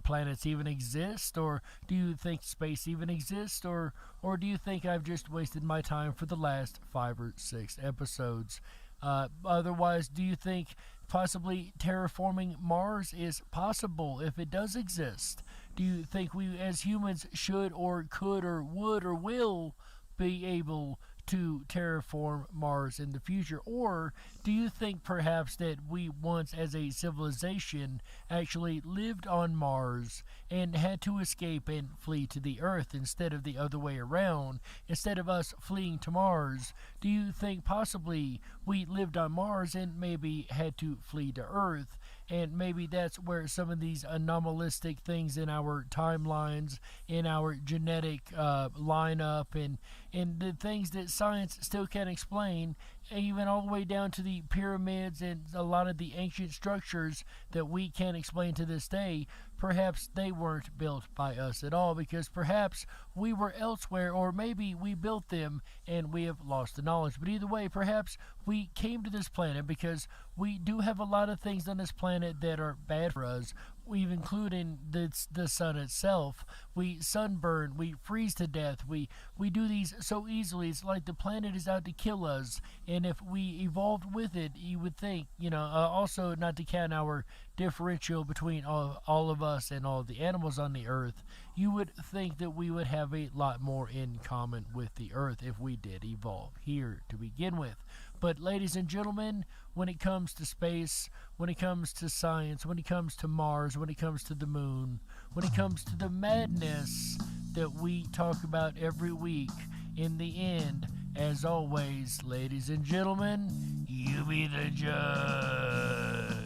planets even exist? Or do you think space even exists? Or do you think I've just wasted my time for the last 5 or 6 episodes? Otherwise, do you think possibly terraforming Mars is possible if it does exist? Do you think we as humans should or could or would or will be able to terraform Mars in the future? Or do you think perhaps that we once as a civilization actually lived on Mars and had to escape and flee to the Earth instead of the other way around? Instead of us fleeing to Mars, do you think possibly we lived on Mars and maybe had to flee to Earth? And maybe that's where some of these anomalistic things in our timelines, in our genetic lineup, and the things that science still can't explain, even all the way down to the pyramids and a lot of the ancient structures that we can't explain to this day, perhaps they weren't built by us at all, because perhaps we were elsewhere, or maybe we built them and we have lost the knowledge. But either way, perhaps we came to this planet because we do have a lot of things on this planet that are bad for us. We've included the sun itself. We sunburn, we freeze to death, we do these so easily. It's like the planet is out to kill us, and if we evolved with it, you would think, also not to count our differential between all of us and all of the animals on the earth, you would think that we would have a lot more in common with the earth if we did evolve here to begin with. But ladies and gentlemen, when it comes to space, when it comes to science, when it comes to Mars, when it comes to the moon, when it comes to the madness that we talk about every week, in the end, as always, ladies and gentlemen, you be the judge.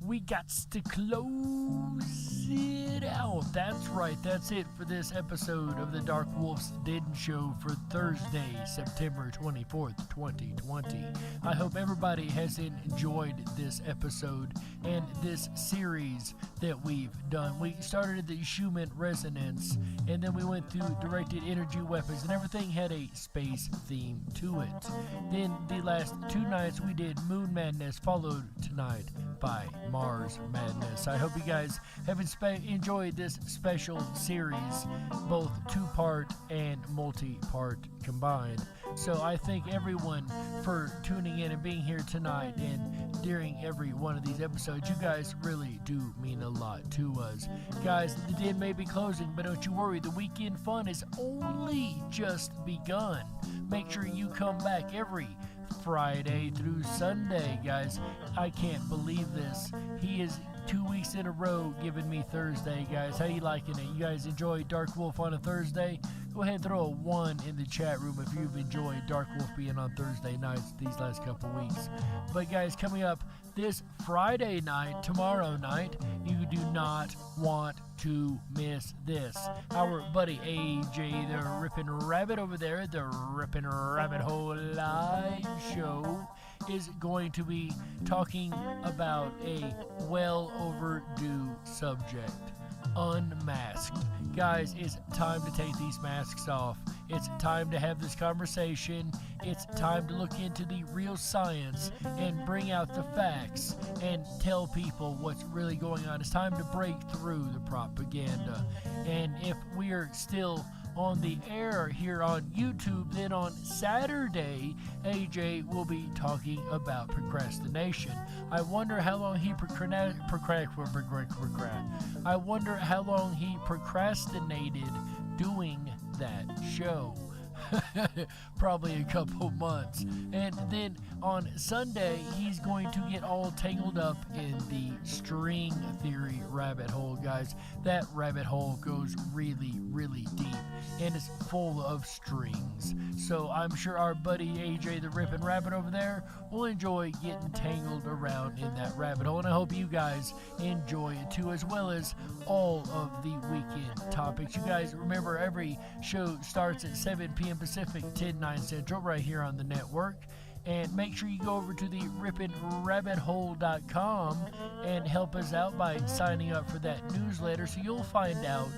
We got to close it out. That's right, that's it for this episode of the DarkWolf's Den Show for Thursday, September 24th, 2020. I hope everybody has enjoyed this episode and this series that we've done. We started the Schumann Resonance, and then we went through directed energy weapons, and everything had a space theme to it. Then the last 2 nights we did Moon Madness, followed tonight by Mars Madness. I hope you guys have enjoyed this special series, both 2-part and multi-part combined. So I thank everyone for tuning in and being here tonight and during every one of these episodes. You guys really do mean a lot to us. Guys, the den may be closing, but don't you worry, the weekend fun is only just begun. Make sure you come back every Friday through Sunday, guys. I can't believe this. He is 2 weeks in a row giving me Thursday, guys. How you liking it? You guys enjoy Dark Wolf on a Thursday? Go ahead and throw a 1 in the chat room if you've enjoyed Dark Wolf being on Thursday nights these last couple weeks. But guys, coming up this Friday night, tomorrow night, you do not want to miss this. Our buddy AJ, the Rippin' Rabbit over there, the Rippin' Rabbit Hole Live Show, is going to be talking about a well overdue subject. Unmasked. Guys, it's time to take these masks off. It's time to have this conversation. It's time to look into the real science and bring out the facts and tell people what's really going on. It's time to break through the propaganda. And if we're still on the air here on YouTube, then on Saturday, AJ will be talking about procrastination. I wonder how long he I wonder how long he procrastinated doing that show. Probably a couple months. And then on Sunday, he's going to get all tangled up in the string theory rabbit hole, guys. That rabbit hole goes really, really deep, and it's full of strings. So I'm sure our buddy AJ the Rippin' Rabbit over there will enjoy getting tangled around in that rabbit hole, and I hope you guys enjoy it too, as well as all of the weekend topics. You guys remember, every show starts at 7 p.m. Pacific, 10/9 Central, right here on the network. And make sure you go over to the rippinrabbithole.com and help us out by signing up for that newsletter, so you'll find out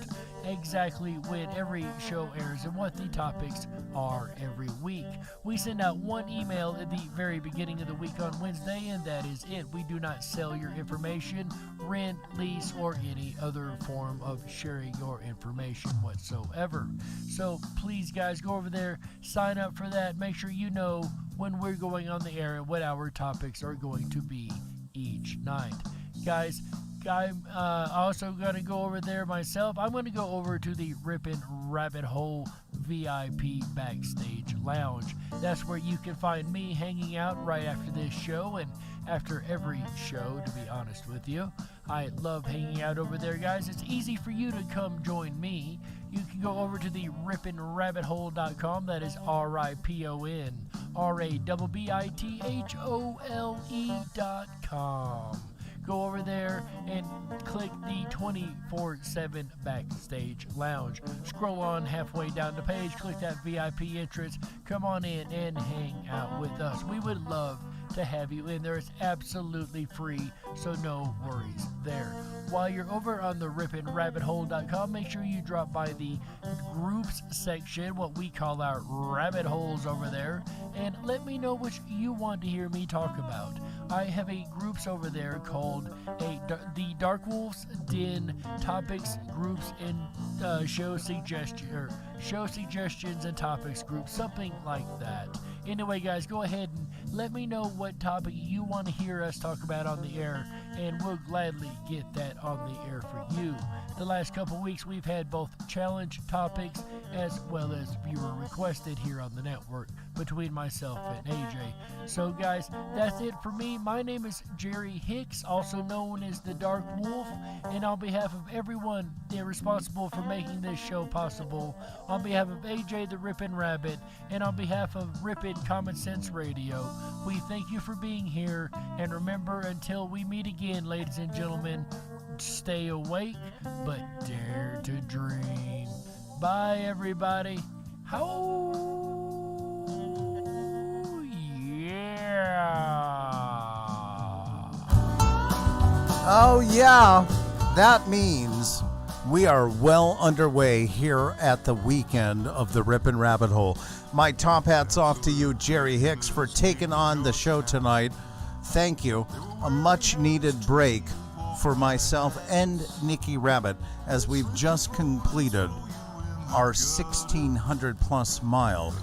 exactly when every show airs and what the topics are every week. We send out one email at the very beginning of the week on Wednesday, and that is it. We do not sell your information, rent, lease, or any other form of sharing your information whatsoever. So please, guys, go over there, sign up for that. Make sure you know when we're going on the air and what our topics are going to be each night. Guys, I'm also going to go over there myself. I'm going to go over to the Rippin' Rabbit Hole VIP Backstage Lounge. That's where you can find me hanging out right after this show and after every show, to be honest with you. I love hanging out over there, guys. It's easy for you to come join me. You can go over to the rippinrabbithole.com. That is RIPONRABBITHOLE.com. Go over there and click the 24/7 Backstage Lounge. Scroll on halfway down the page, click that VIP entrance. Come on in and hang out with us. We would love to have you in there. It's absolutely free, so no worries there. While you're over on the rippinrabbithole.com, make sure you drop by the groups section, what we call our rabbit holes over there, and let me know which you want to hear me talk about. I have a groups over there called the DarkWolf's Den Topics Groups and show suggestions and topics group, something like that. Anyway, guys, go ahead and let me know what topic you want to hear us talk about on the air, and we'll gladly get that on the air for you. The last couple weeks, we've had both challenge topics as well as viewer requested here on the network between myself and AJ. So, guys, that's it for me. My name is Jerry Hicks, also known as the Dark Wolf, and on behalf of everyone responsible for making this show possible, on behalf of AJ the Rippin' Rabbit, and on behalf of Rippin' Common Sense Radio, we thank you for being here, and remember, until we meet again, ladies and gentlemen, stay awake, but dare to dream. Bye, everybody. Oh, yeah. That means we are well underway here at the weekend of the Rippin' Rabbit Hole. My top hat's off to you, Jerry Hicks, for taking on the show tonight. Thank you. A much-needed break for myself and Nikki Rabbit as we've just completed our 1,600-plus mile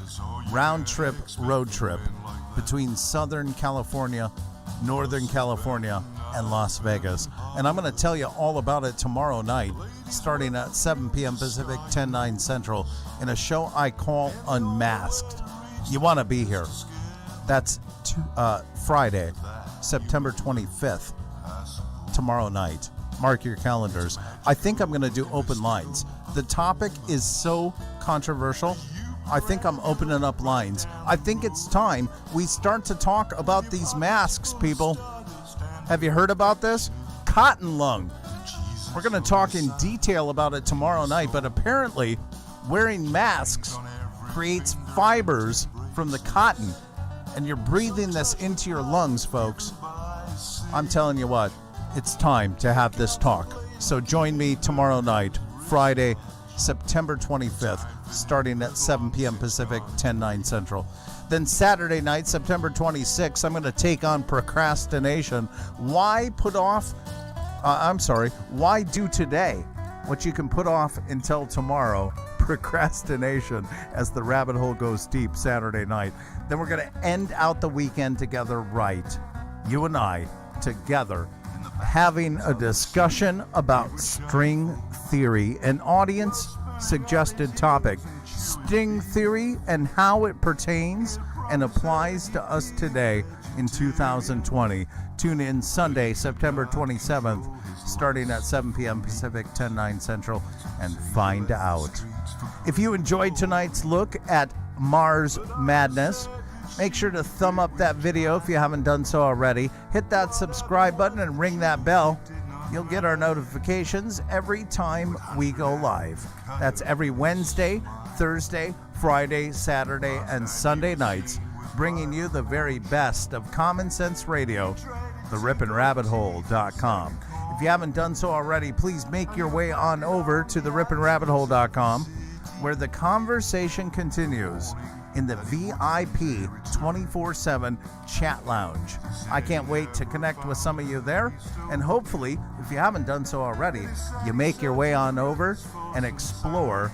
round-trip road trip between Southern California, Northern California, and Las Vegas. And I'm going to tell you all about it tomorrow night, starting at 7 p.m. Pacific, 10/9 Central, in a show I call Unmasked. You want to be here. That's Friday, September 25th, tomorrow night. Mark your calendars. I think I'm going to do open lines. The topic is so controversial, I think I'm opening up lines. I think it's time we start to talk about these masks, people. Have you heard about this? Cotton lung. We're going to talk in detail about it tomorrow night, but apparently wearing masks creates fibers from the cotton, and you're breathing this into your lungs, folks. I'm telling you what, it's time to have this talk. So join me tomorrow night, Friday, September 25th, starting at 7 p.m. Pacific, 10/9 Central. Then Saturday night, September 26th, I'm going to take on procrastination. Why do today what you can put off until tomorrow? Procrastination, as the rabbit hole goes deep Saturday night. Then we're going to end out the weekend together right. You and I together, having a discussion about string theory, an audience suggested topic. String theory and how it pertains and applies to us today in 2020. Tune in Sunday, September 27th, starting at 7 p.m. Pacific, 10/9 Central, and find out. If you enjoyed tonight's look at Mars Madness, make sure to thumb up that video if you haven't done so already. Hit that subscribe button and ring that bell. You'll get our notifications every time we go live. That's every Wednesday, Thursday, Friday, Saturday, and Sunday nights. bringing you the very best of common sense radio, therippandrabbithole.com. If you haven't done so already, please make your way on over to therippandrabbithole.com, where the conversation continues in the VIP 24/7 chat lounge. I can't wait to connect with some of you there, and hopefully, if you haven't done so already, you make your way on over and explore,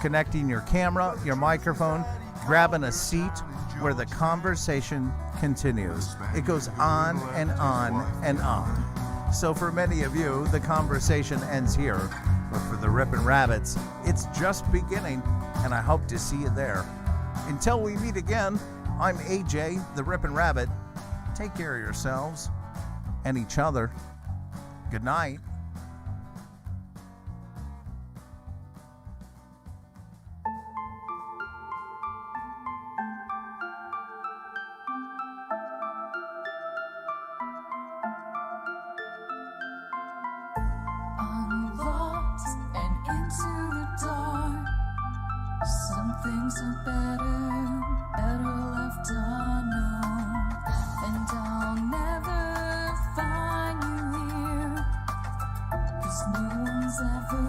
connecting your camera, your microphone, grabbing a seat where the conversation continues. It goes on and on and on. So for many of you, the conversation ends here. But for the Rippin' Rabbits, it's just beginning, and I hope to see you there. Until we meet again, I'm AJ, the Rippin' Rabbit. Take care of yourselves and each other. Good night. Some things are better left unknown. And I'll never find you here, 'cause no one's ever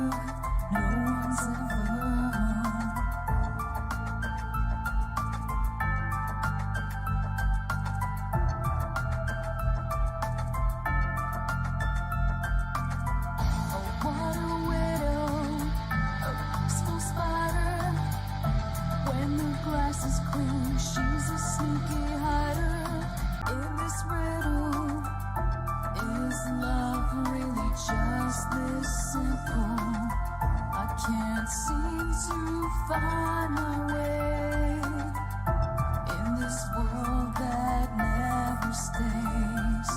she's a sneaky hider in this riddle. Is love really just this simple? I can't seem to find my way in this world that never stays.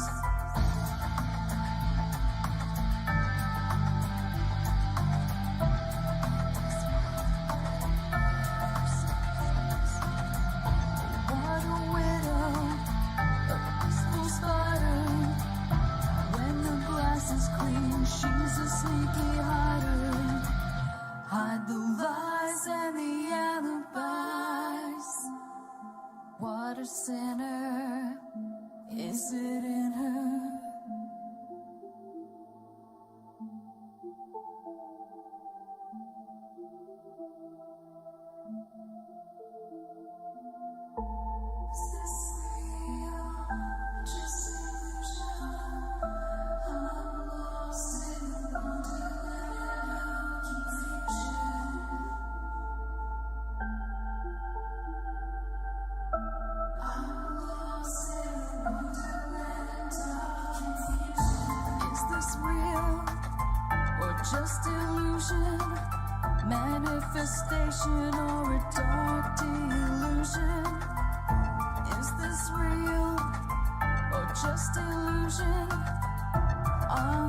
She's a sneaky hider. Hide the lies and the alibis. What a sinner is it in her? Is this real? Just just illusion, manifestation, or a dark delusion? Is this real or just illusion? I'm